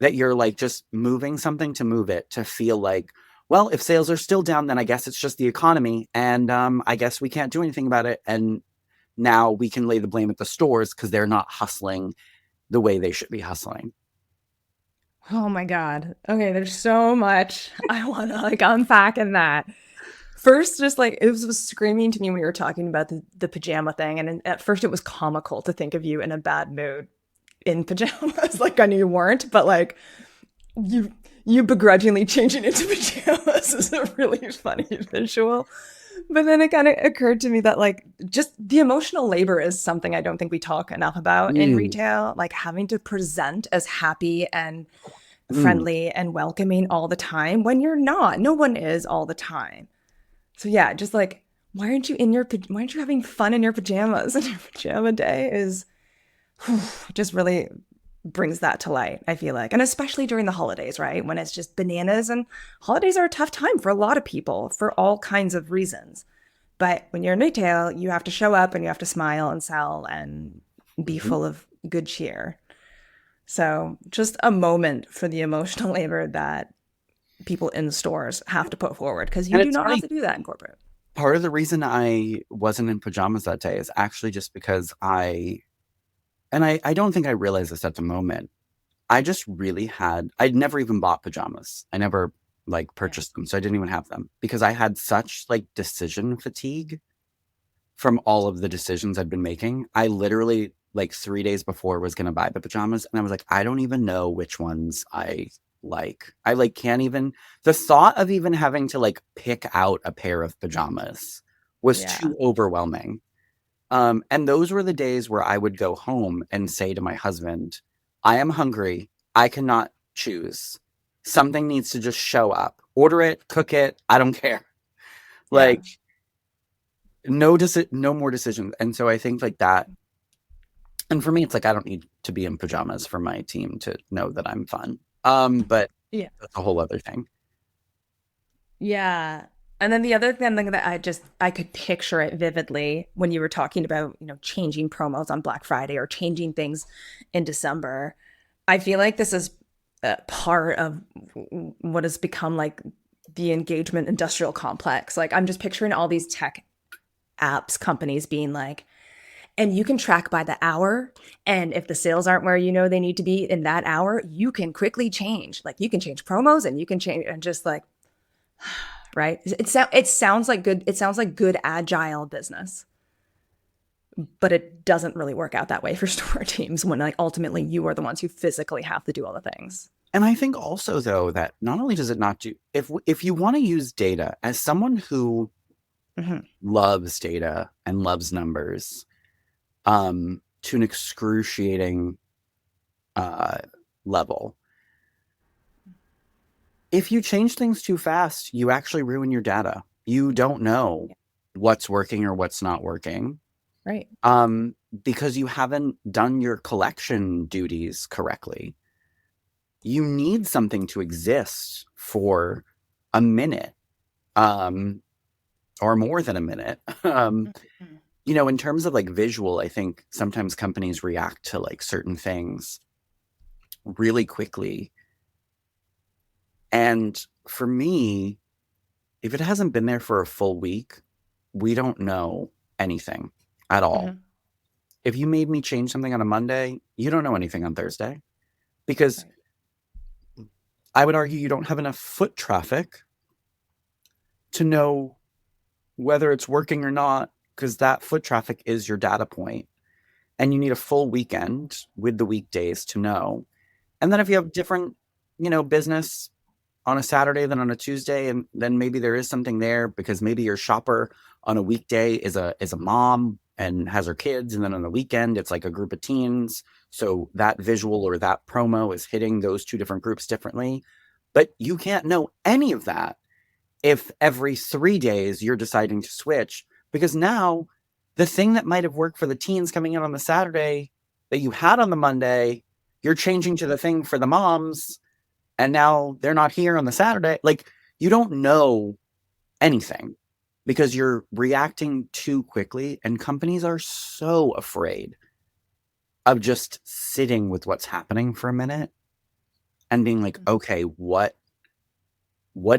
that you're like just moving something to move it to feel like, well, if sales are still down, then I guess it's just the economy. And I guess we can't do anything about it. And now we can lay the blame at the stores because they're not hustling the way they should be hustling. Oh my God. Okay, there's so much I want to like unpack in that. First, just like was screaming to me when you were talking about the pajama thing. And at first, it was comical to think of you in a bad mood in pajamas. Like I knew you weren't, but like you you begrudgingly changing into pajamas is a really funny visual. But then it kind of occurred to me that like just the emotional labor is something I don't think we talk enough about in Mm, retail, like having to present as happy and mm. friendly and welcoming all the time when you're not. No one is all the time. So yeah, just like why aren't you having fun in your pajamas? And your pajama day is just really brings that to light, I feel like. And especially during the holidays, right? When it's just bananas, and holidays are a tough time for a lot of people for all kinds of reasons. But when you're in retail, you have to show up and you have to smile and sell and be Mhm. full of good cheer. So, just a moment for the emotional labor that people in stores have to put forward because you And do it's not have funny, to do that in corporate. part of the reason I wasn't in pajamas that day is actually just because I don't think I realized this at the moment. I just really I'd never even bought pajamas. I never like Yeah. purchased them. So I didn't even have them because I had such like decision fatigue from all of the decisions I'd been making. I literally like 3 days before was going to buy the pajamas. And I was like, I don't even know which ones I like. I like can't even, the thought of even having to like pick out a pair of pajamas was Yeah. too overwhelming. And those were the days where I would go home and say to my husband, I am hungry. I cannot choose. Something needs to just show up. Order it, cook it. I don't care. Yeah. Like no more decisions. And so I think like that. And for me, it's like I don't need to be in pajamas for my team to know that I'm fun. But Yeah. that's a whole other thing. Yeah. And then the other thing that I could picture it vividly when you were talking about, changing promos on Black Friday or changing things in December. I feel like this is part of what has become like the engagement industrial complex. Like I'm just picturing all these tech apps companies being like, and you can track by the hour. And if the sales aren't where you know they need to be in that hour, you can quickly change. Like you can change promos and you can change and just like, right? It sounds like good. It sounds like good agile business, but it doesn't really work out that way for store teams when like ultimately you are the ones who physically have to do all the things. And I think also though that not only does it not do if you want to use data as someone who Mm-hmm. loves data and loves numbers, to an excruciating uh, level. If you change things too fast, you actually ruin your data. You don't know Yeah. what's working or what's not working, Right. because you haven't done your collection duties correctly. You need something to exist for a minute, um, or more than a minute. Mm-hmm. In terms of like visual, I think sometimes companies react to like certain things really quickly. And for me, if it hasn't been there for a full week, we don't know anything at all. Mm-hmm. If you made me change something on a Monday, you don't know anything on Thursday because Right. I would argue you don't have enough foot traffic to know whether it's working or not because that foot traffic is your data point and you need a full weekend with the weekdays to know. And then if you have different, business on a Saturday than on a Tuesday, and then maybe there is something there because maybe your shopper on a weekday is a mom and has her kids, and then on the weekend it's like a group of teens. So that visual or that promo is hitting those two different groups differently. But you can't know any of that if every 3 days you're deciding to switch, because now the thing that might have worked for the teens coming in on the Saturday that you had on the Monday, you're changing to the thing for the moms, and now they're not here on the Saturday. Like you don't know anything because you're reacting too quickly, and companies are so afraid of just sitting with what's happening for a minute and being like, Mhm. okay, what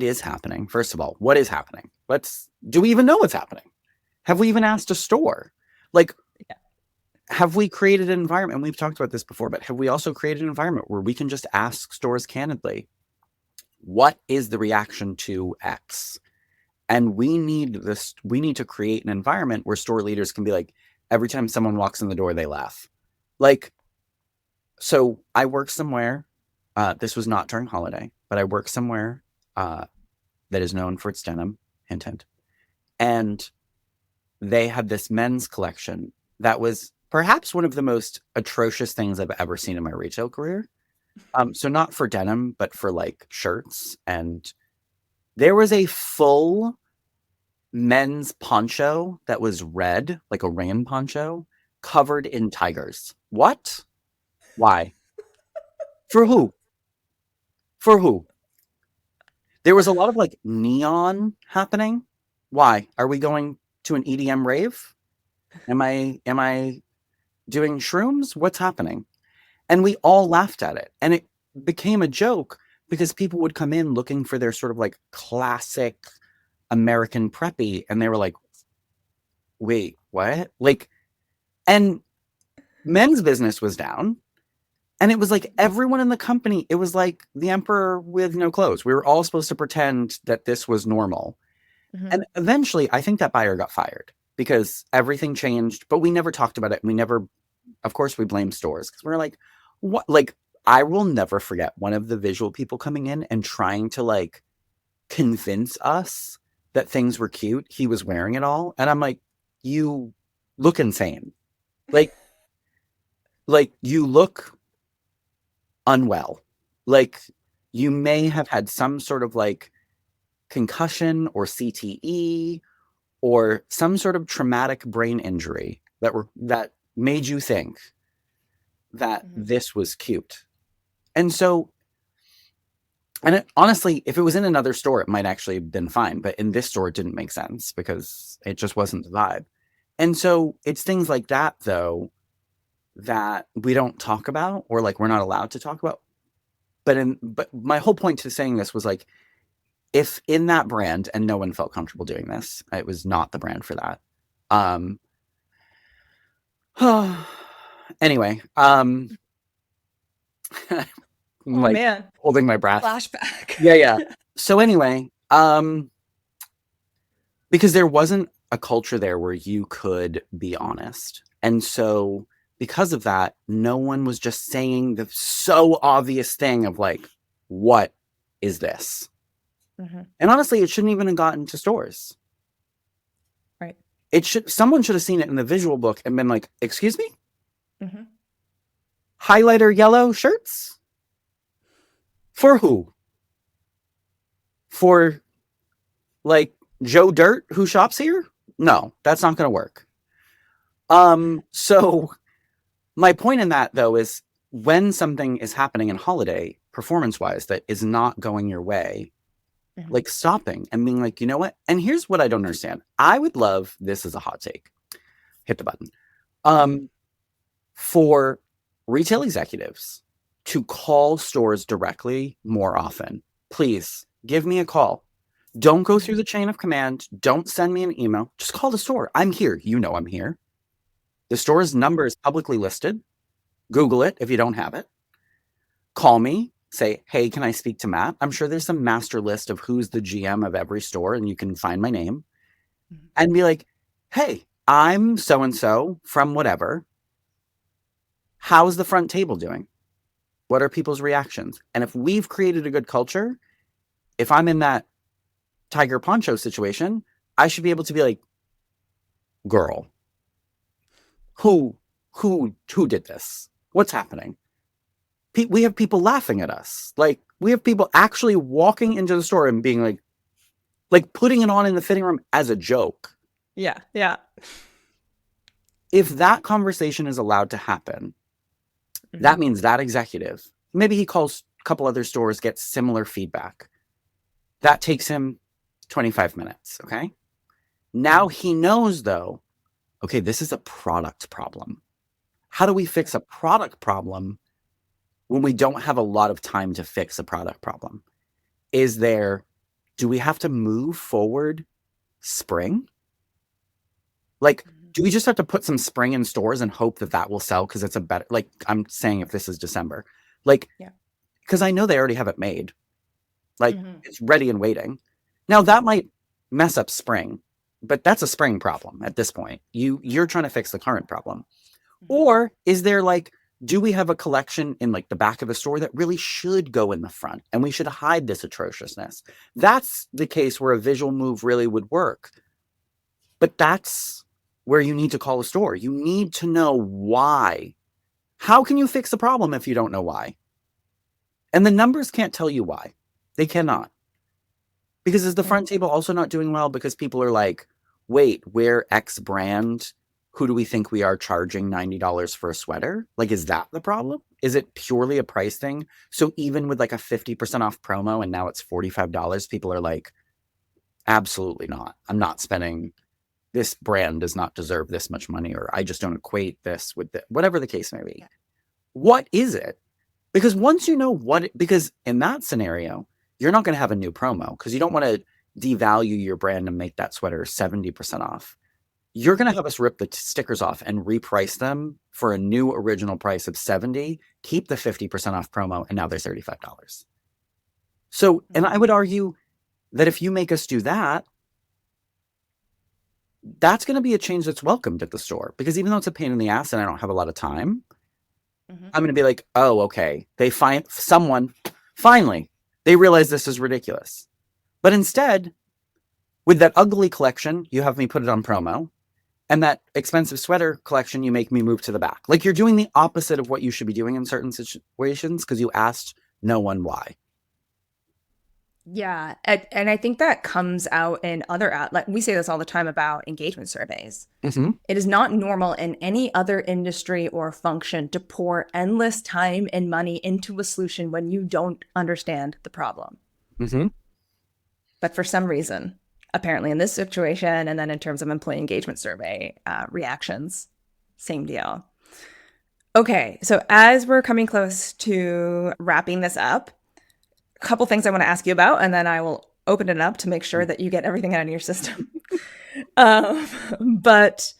is happening? First of all, what is happening? Do we even know what's happening? Have we even asked a store? Like, Yeah. have we created an environment? We've talked about this before, but have we also created an environment where we can just ask stores candidly, what is the reaction to X? And we need to create an environment where store leaders can be like, every time someone walks in the door, they laugh. Like, so I work somewhere, this was not during holiday, but I work somewhere uh, that is known for its denim, hint, hint. And they had this men's collection that was perhaps one of the most atrocious things I've ever seen in my retail career. So not for denim, but for like shirts. And there was a full men's poncho that was red, like a rain poncho, covered in tigers. What? Why? For who? For who? There was a lot of like neon happening. Why? Are we going to an EDM rave? Am I doing shrooms? What's happening? And we all laughed at it. And it became a joke because people would come in looking for their sort of like classic American preppy and they were like, "Wait, what?" Like, and men's business was down. And it was like everyone in the company, it was like the emperor with no clothes. We were all supposed to pretend that this was normal. Mhm. And eventually, I think that buyer got fired because everything changed, but we never talked about it. We never, of course, we blamed stores because we are like, what? Like, I will never forget one of the visual people coming in and trying to like convince us that things were cute. He was wearing it all. And I'm like, you look insane. Like, you look unwell. Like, you may have had some sort of like concussion or CTE or some sort of traumatic brain injury that made you think that Mhm. this was cute. And so, honestly, if it was in another store, it might actually have been fine. But in this store, it didn't make sense because it just wasn't the vibe. And so it's things like that, though, that we don't talk about or like we're not allowed to talk about. But my whole point to saying this was like, if in that brand, and no one felt comfortable doing this, it was not the brand for that. Um, anyway, I'm Oh like man, holding my breath. flashback. Yeah, yeah. So anyway, because there wasn't a culture there where you could be honest. And so because of that, no one was just saying the so obvious thing of like, what is this? Mhm. And honestly, it shouldn't even have gotten to stores. Right. Someone should have seen it in the visual book and been like, excuse me? Mhm. Highlighter yellow shirts? For who? For like Joe Dirt who shops here? No, that's not going to work. So my point in that though is when something is happening in holiday performance wise that is not going your way, Mhm. like stopping and being like, you know what? And here's what I don't understand. I would love this as a hot take. Hit the button. Um, for retail executives to call stores directly more often. Please give me a call. Don't go Mhm. through the chain of command. Don't send me an email. Just call the store. I'm here. You know I'm here. The store's number is publicly listed. Google it if you don't have it. Call me. Say, hey, can I speak to Matt? I'm sure there's some master list of who's the GM of every store, and you can find my name Mhm. and be like, hey, I'm so and so from whatever. How's the front table doing? What are people's reactions? And if we've created a good culture, if I'm in that Tiger Poncho situation, I should be able to be like, girl, who who did this? What's happening? We have people laughing at us. Like we have people actually walking into the store and being like putting it on in the fitting room as a joke. Yeah. Yeah. If that conversation is allowed to happen, Mhm. that means that executive, maybe he calls a couple other stores, gets similar feedback. That takes him 25 minutes. Okay. Now Mhm. he knows though, okay, this is a product problem. how do we fix a product problem when we don't have a lot of time to fix a product problem? Do we have to move forward spring? Like, Mhm. do we just have to put some spring in stores and hope that that will sell because it's a better, like, I'm saying if this is December, like, Yeah. because I know they already have it made, like, Mhm. it's ready and waiting. Now, that Mhm. might mess up spring, but that's a spring problem at this point. You're trying to fix the current problem. Mhm. Or is there like, do we have a collection in like the back of the store that really should go in the front and we should hide this atrociousness? That's the case where a visual move really would work. But that's where you need to call a store. You need to know why. How can you fix the problem if you don't know why? And the numbers can't tell you why. They cannot. Because is the Mhm. front table also not doing well because people are like, wait, we're X brand. Who do we think we are charging $90 for a sweater? Like, is that the problem? Is it purely a price thing? So even with like a 50% off promo and now it's $45, people are like, absolutely not. I'm not spending, this brand does not deserve this much money, or I just don't equate this with whatever the case may be. Yeah. What is it? Because once you know because in that scenario, you're not going to have a new promo because you don't want to devalue your brand and make that sweater 70% off. You're going Mhm. to have us rip the stickers off and reprice them for a new original price of 70, keep the 50% off promo, and now they're $35. So, and I Mhm. would argue that if you make us do that, that's going to be a change that's welcomed at the store because even though it's a pain in the ass and I don't have a lot of time, Mhm. I'm going to be like, oh, okay. They find someone, finally, they realize this is ridiculous. But instead, with that ugly collection, you have me put it on promo. And that expensive sweater collection, you make me move to the back. Like you're doing the opposite of what you should be doing in certain situations because you asked no one why. Yeah, and I think that comes out in other like we say this all the time about engagement surveys. Mm-hmm. It is not normal in any other industry or function to pour endless time and money into a solution when you don't understand the problem. Mm-hmm. But for some reason, apparently in this situation, and then in terms of employee engagement survey reactions, same deal. Okay, so as we're coming close to wrapping this up, a couple things I want to ask you about, and then I will open it up to make sure that you get everything out of your system. um, but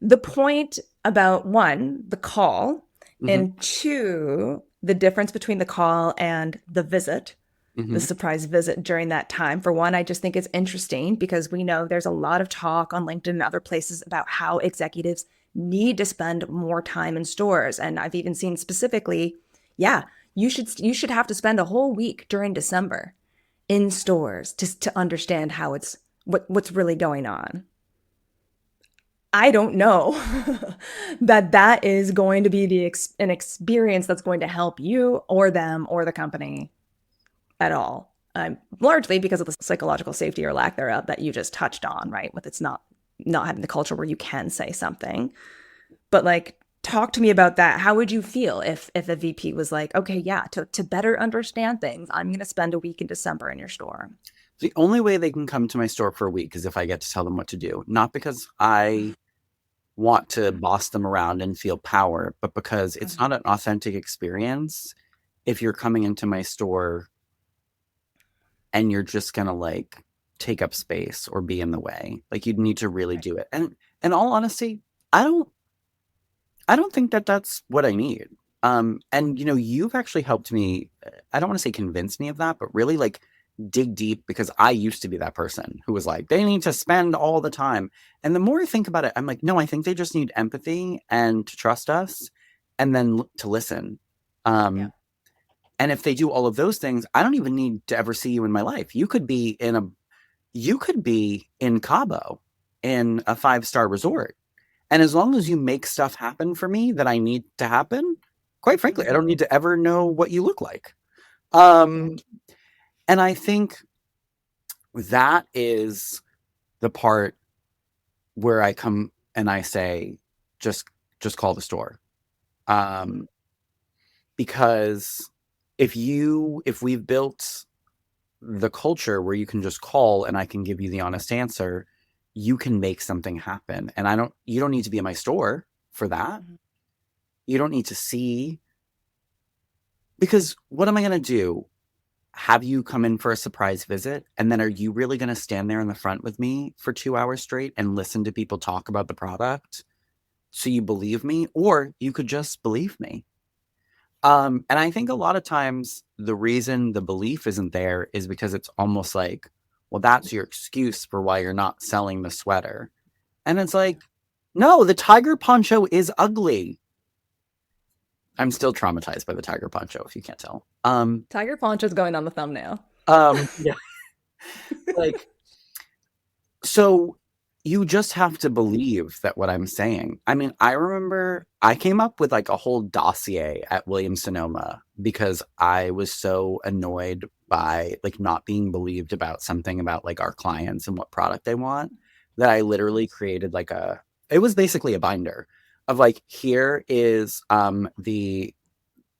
the point about one, the call, Mm-hmm. and two, the difference between the call and the visit, the Mm-hmm. surprise visit during that time. For one, I just think it's interesting because we know there's a lot of talk on LinkedIn and other places about how executives need to spend more time in stores. And I've even seen specifically, yeah, you should have to spend a whole week during December in stores to understand how what's really going on. I don't know that is going to be an experience that's going to help you or them or the company at all. Largely because of the psychological safety or lack thereof that you just touched on, right? With it's not having the culture where you can say something. But like, talk to me about that. How would you feel if a VP was like, okay, yeah, to better understand things, I'm going to spend a week in December in your store. The only way they can come to my store for a week is if I get to tell them what to do. Not because I want to boss them around and feel power, but because it's Mhm. not an authentic experience if you're coming into my store and you're just gonna like take up space or be in the way. Like you'd need to really Right. do it. And in all honesty, I don't I don't think that that's what I need. And you know, you've actually helped me. I don't want to say convince me of that, but really like dig deep because I used to be that person who was like, they need to spend all the time. And the more I think about it, I'm like, no, I think they just need empathy and to trust us and then to listen. Yeah. Um, and if they do all of those things, I don't even need to ever see you in my life. You could be in Cabo in a 5-star resort. And as long as you make stuff happen for me that I need to happen, quite frankly, I Mhm. don't need to ever know what you look like. Yeah. Um, and I think that is the part where I come and I say, just just call the store. Mhm. Um, because if we've built the culture where you can just call and I can give you the honest answer, you can make something happen. And you don't need to be in my store for that. Mhm. You don't need to see. Because what am I going to do? Have you come in for a surprise visit? And then are you really going to stand there in the front with me for 2 hours straight and listen to people talk about the product so you believe me? Or you could just believe me. And I think a lot of times the reason the belief isn't there is because it's almost like, well, that's your excuse for why you're not selling the sweater. And it's like, no, the tiger poncho is ugly. I'm still traumatized by the tiger poncho, if you can't tell. Tiger Poncho's going on the thumbnail. Yeah, like, so you just have to believe that what I'm saying. I mean, I remember I came up with like a whole dossier at Williams Sonoma because I was so annoyed by like not being believed about something about like our clients and what product they want that I literally created like it was basically a binder of like, here is the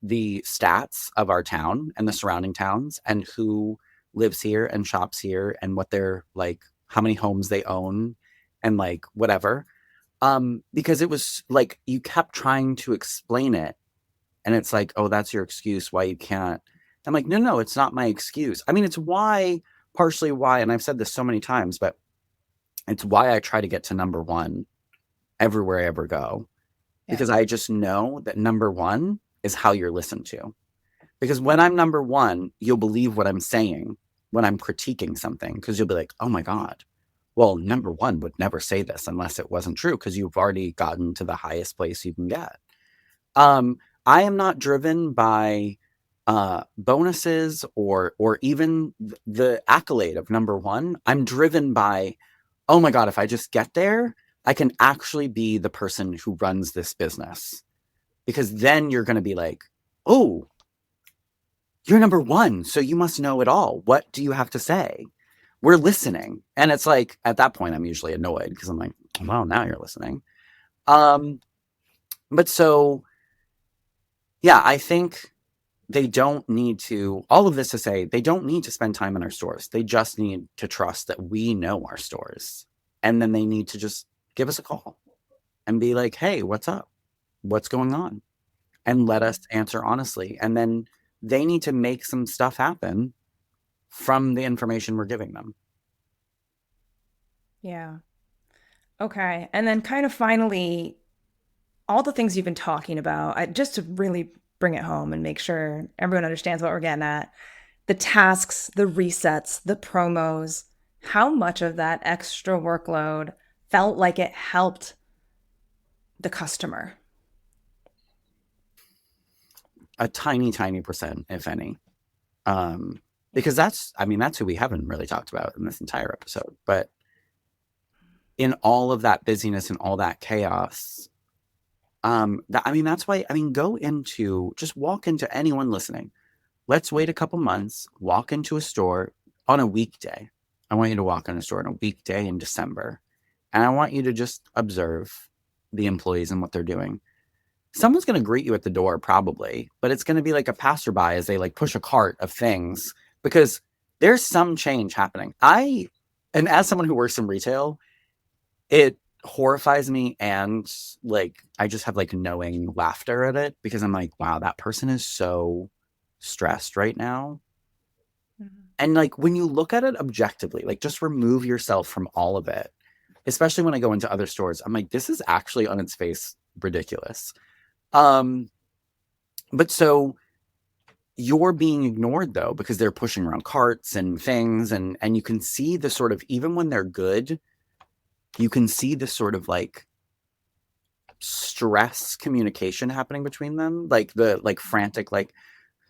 stats of our town and the surrounding towns and who lives here and shops here and what they're like, how many homes they own and like whatever. Because it was like you kept trying to explain it and it's like, oh, that's your excuse why you can't. I'm like, no, no, it's not my excuse. I mean, it's why, partially why, and I've said this so many times, but it's why I try to get to number one everywhere I ever go. Yeah. Because I just know that number one is how you're listened to. Because when I'm number one, you'll believe what I'm saying when I'm critiquing something, because you'll be like, oh my God, well, number one would never say this unless it wasn't true, because you've already gotten to the highest place you can get. I am not driven by bonuses or even the accolade of number one. I'm driven by, oh my God, if I just get there, I can actually be the person who runs this business. Because then you're going to be like, oh, you're number one, so you must know it all. What do you have to say? We're listening. And it's like, at that point, I'm usually annoyed because I'm like, well, now you're listening. But so, yeah, I think they don't need to, all of this to say, they don't need to spend time in our stores. They just need to trust that we know our stores. And then they need to just give us a call and be like, hey, what's up? What's going on? And let us answer honestly. And then they need to make some stuff happen from the information we're giving them. Yeah. Okay. And then kind of finally, all the things you've been talking about, just to really bring it home and make sure everyone understands what we're getting at, the tasks, the resets, the promos, how much of that extra workload felt like it helped the customer? A tiny, tiny percent, if any. Because that's who we haven't really talked about in this entire episode. But in all of that busyness and all that chaos, that's why, just walk into anyone listening. Let's wait a couple months, walk into a store on a weekday. I want you to walk in a store on a weekday in December. And I want you to just observe the employees and what they're doing. Someone's going to greet you at the door probably, but it's going to be like a passerby as they like push a cart of things because there's some change happening. And as someone who works in retail, it horrifies me. And like, I just have like knowing laughter at it because I'm like, wow, that person is so stressed right now. Mm-hmm. And like, when you look at it objectively, like just remove yourself from all of it, especially when I go into other stores, I'm like, this is actually on its face ridiculous. But so you're being ignored though, because they're pushing around carts and things and you can see the sort of, even when they're good, you can see the sort of like stress communication happening between them. Like the like frantic, like,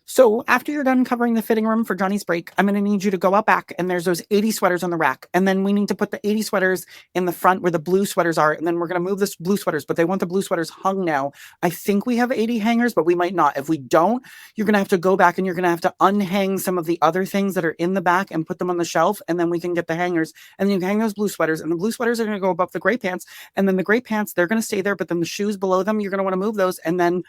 so after you're done covering the fitting room for Johnny's break, I'm going to need you to go out back and there's those 80 sweaters on the rack. And then we need to put the 80 sweaters in the front where the blue sweaters are. And then we're going to move this blue sweaters, but they want the blue sweaters hung now. I think we have 80 hangers, but we might not. If we don't, you're going to have to go back and you're going to have to unhang some of the other things that are in the back and put them on the shelf. And then we can get the hangers and then you can hang those blue sweaters and the blue sweaters are going to go above the gray pants. And then the gray pants, they're going to stay there, but then the shoes below them, you're going to want to move those. And then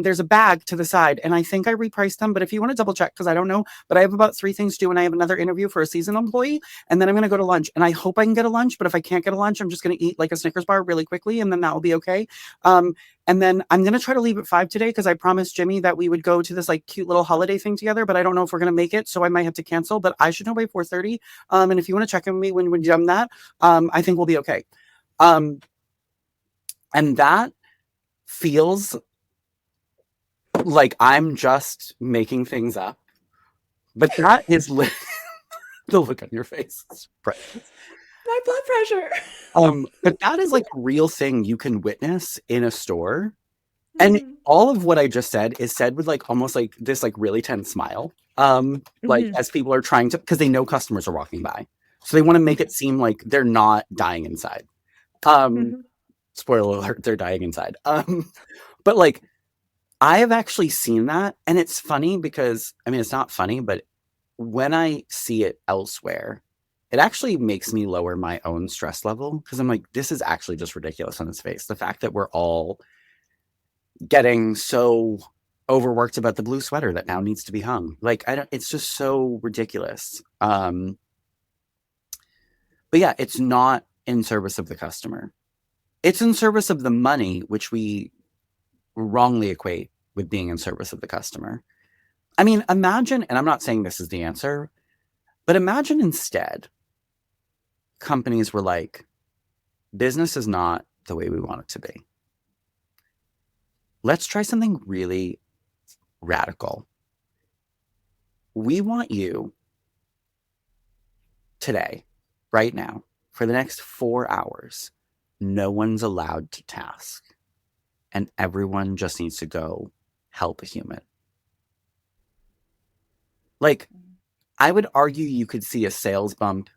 there's a bag to the side. And I think I repriced them, but if you want to double check, because I don't know, but I have about 3 things to do and I have another interview for a seasonal employee. And then I'm going to go to lunch and I hope I can get a lunch. But if I can't get a lunch, I'm just going to eat like a Snickers bar really quickly and then that will be okay. And then I'm going to try to leave at 5 today because I promised Jimmy that we would go to this like cute little holiday thing together, but I don't know if we're going to make it. So I might have to cancel, but I should know by 4:30. And if you want to check in with me when we've done that, I think we'll be okay. And that feels like I'm just making things up, but that is the look on your face. Right. My blood pressure. But that is like a real thing you can witness in a store. And all of what I just said is said with like almost like this like really tense smile. Like as people are trying to, because they know customers are walking by. So they want to make it seem like they're not dying inside. Spoiler alert, they're dying inside. But like I have actually seen that, and it's funny because I mean it's not funny, but when I see it elsewhere, it actually makes me lower my own stress level because I'm like, this is actually just ridiculous on his face. The fact that we're all getting so overworked about the blue sweater that now needs to be hung. Like, I don't, it's just so ridiculous. But yeah, it's not in service of the customer. It's in service of the money, which we wrongly equate with being in service of the customer. I mean, imagine, and I'm not saying this is the answer, but imagine instead companies were like, business is not the way we want it to be. Let's try something really radical. We want you today, right now, for the next 4 hours, no one's allowed to task. And everyone just needs to go help a human. Like, I would argue you could see a sales bump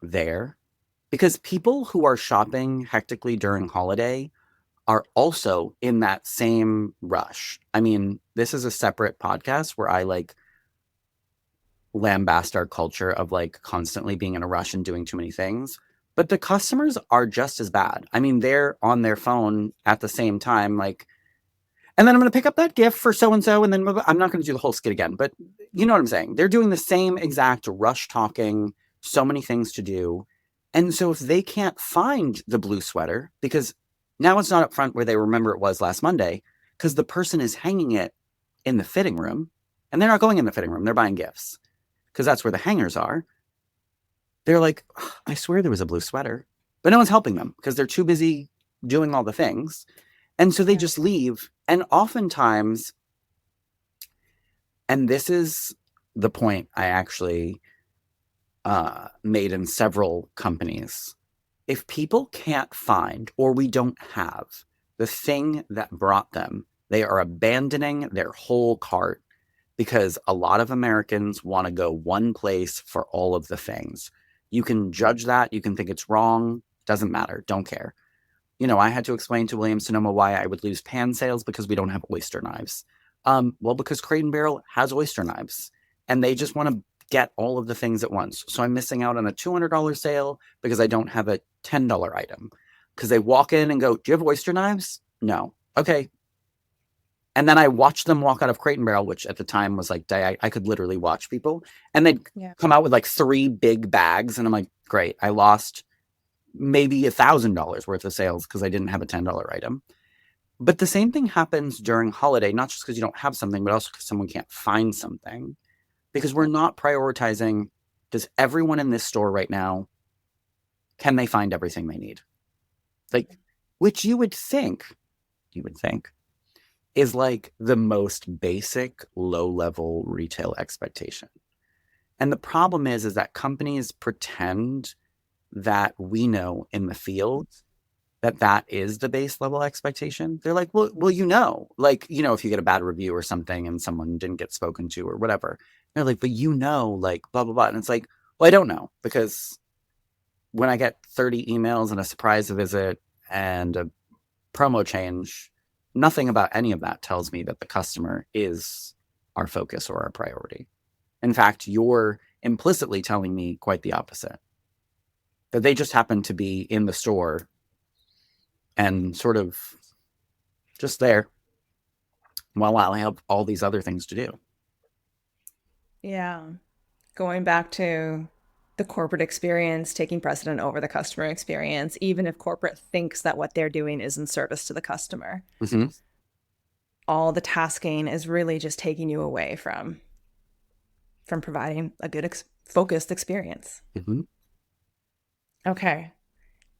there because people who are shopping hectically during holiday are also in that same rush. I mean, this is a separate podcast where I like lambast our culture of like constantly being in a rush and doing too many things. But the customers are just as bad. I mean, they're on their phone at the same time, like, and then I'm going to pick up that gift for so and so, and then I'm not going to do the whole skit again. But you know what I'm saying? They're doing the same exact rush talking, so many things to do. And so if they can't find the blue sweater, because now it's not up front where they remember it was last Monday, because the person is hanging it in the fitting room, and they're not going in the fitting room, they're buying gifts, because that's where the hangers are. They're like, oh, I swear there was a blue sweater, but no one's helping them because they're too busy doing all the things. And so they just leave. And oftentimes, and this is the point I actually made in several companies, if people can't find or we don't have the thing that brought them, they are abandoning their whole cart because a lot of Americans want to go one place for all of the things. You can judge that. You can think it's wrong. Doesn't matter. Don't care. You know, I had to explain to Williams Sonoma why I would lose pan sales because we don't have oyster knives. Well, because Crate and Barrel has oyster knives and they just want to get all of the things at once. So I'm missing out on a $200 sale because I don't have a $10 item. Because they walk in and go, do you have oyster knives? No. Okay. And then I watched them walk out of Crate and Barrel, which at the time was like, I could literally watch people. And they'd come out with like 3 big bags. And I'm like, great, I lost maybe $1,000 worth of sales because I didn't have a $10 item. But the same thing happens during holiday, not just because you don't have something, but also because someone can't find something. Because we're not prioritizing, does everyone in this store right now, can they find everything they need? Like, which you would think is like the most basic low-level retail expectation. And the problem is that companies pretend that we know in the field that that is the base level expectation. They're like, well, you know, like, you know, if you get a bad review or something and someone didn't get spoken to or whatever, they're like, but you know, like blah, blah, blah. And it's like, well, I don't know because when I get 30 emails and a surprise visit and a promo change, nothing about any of that tells me that the customer is our focus or our priority. In fact, you're implicitly telling me quite the opposite. That they just happen to be in the store and sort of just there while I have all these other things to do. Yeah. Going back to the corporate experience taking precedent over the customer experience, even if corporate thinks that what they're doing is in service to the customer. Hmm. All the tasking is really just taking you away from providing a good focused experience. Hmm. Okay.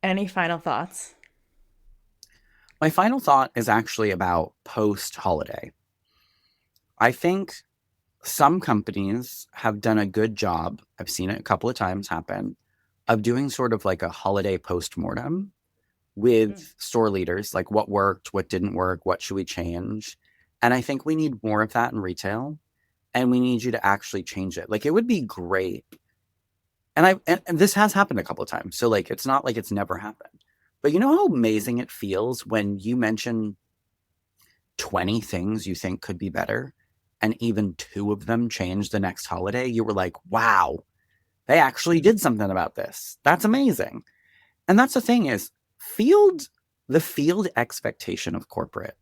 Any final thoughts? My final thought is actually about post holiday. I think some companies have done a good job. I've seen it a couple of times happen of doing sort of like a holiday post-mortem Mm. with store leaders, like what worked, what didn't work, what should we change. And I think we need more of that in retail, and we need you to actually change it. Like it would be great. And this has happened a couple of times. So like it's not like it's never happened. But you know how amazing it feels when you mention 20 things you think could be better and even two of them change the next holiday? You were like, wow, they actually did something about this. That's amazing. And that's the thing is field the field expectation of corporate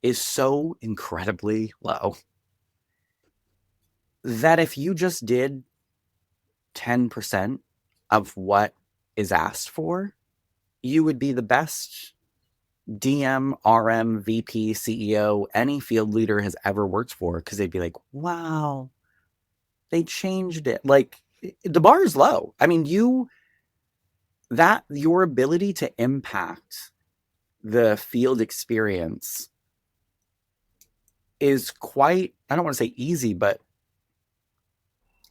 is so incredibly low that if you just did 10% of what is asked for, you would be the best DM, RM, VP, CEO any field leader has ever worked for, because they'd be like, wow, they changed it. Like the bar is low. I mean, your ability to impact the field experience is quite, I don't want to say easy, but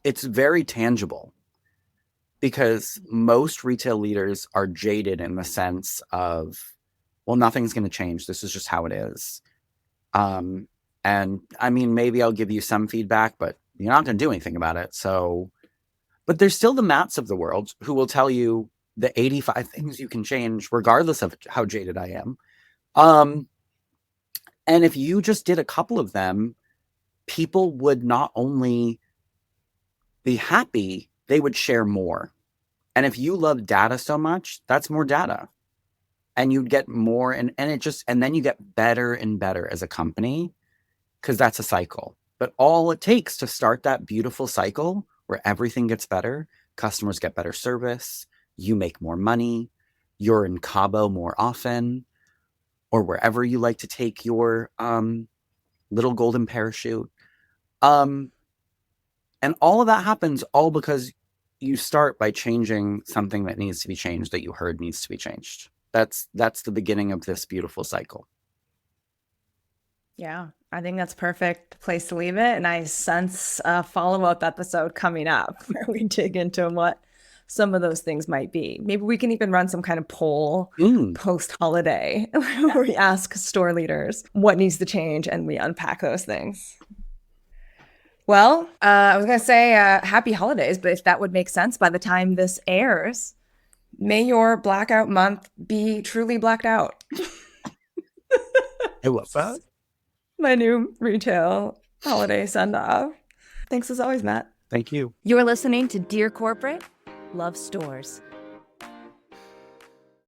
it's very tangible because most retail leaders are jaded in the sense of, well, nothing's going to change. This is just how it is. Um, and I mean, maybe I'll give you some feedback, but you're not going to do anything about it. So, but there's still the Matts of the world who will tell you the 85 things you can change, regardless of how jaded I am. Um, and if you just did a couple of them, people would not only be happy, they would share more. And if you love data so much, that's more data. And you'd get more and it just and then you get better and better as a company because that's a cycle. But all it takes to start that beautiful cycle where everything gets better, customers get better service, you make more money, you're in Cabo more often, or wherever you like to take your little golden parachute. Um, and all of that happens all because you start by changing something that needs to be changed that you heard needs to be changed. That's the beginning of this beautiful cycle. Yeah, I think that's perfect place to leave it. And I sense a follow-up episode coming up where we dig into what some of those things might be. Maybe we can even run some kind of poll Mm. post-holiday where we ask store leaders what needs to change and we unpack those things. Well, I was going to say happy holidays, but if that would make sense by the time this airs, may your blackout month be truly blacked out. I love that. My new retail holiday send off. Thanks as always, Matt. Thank you. You're listening to Dear Corporate, Love Stores.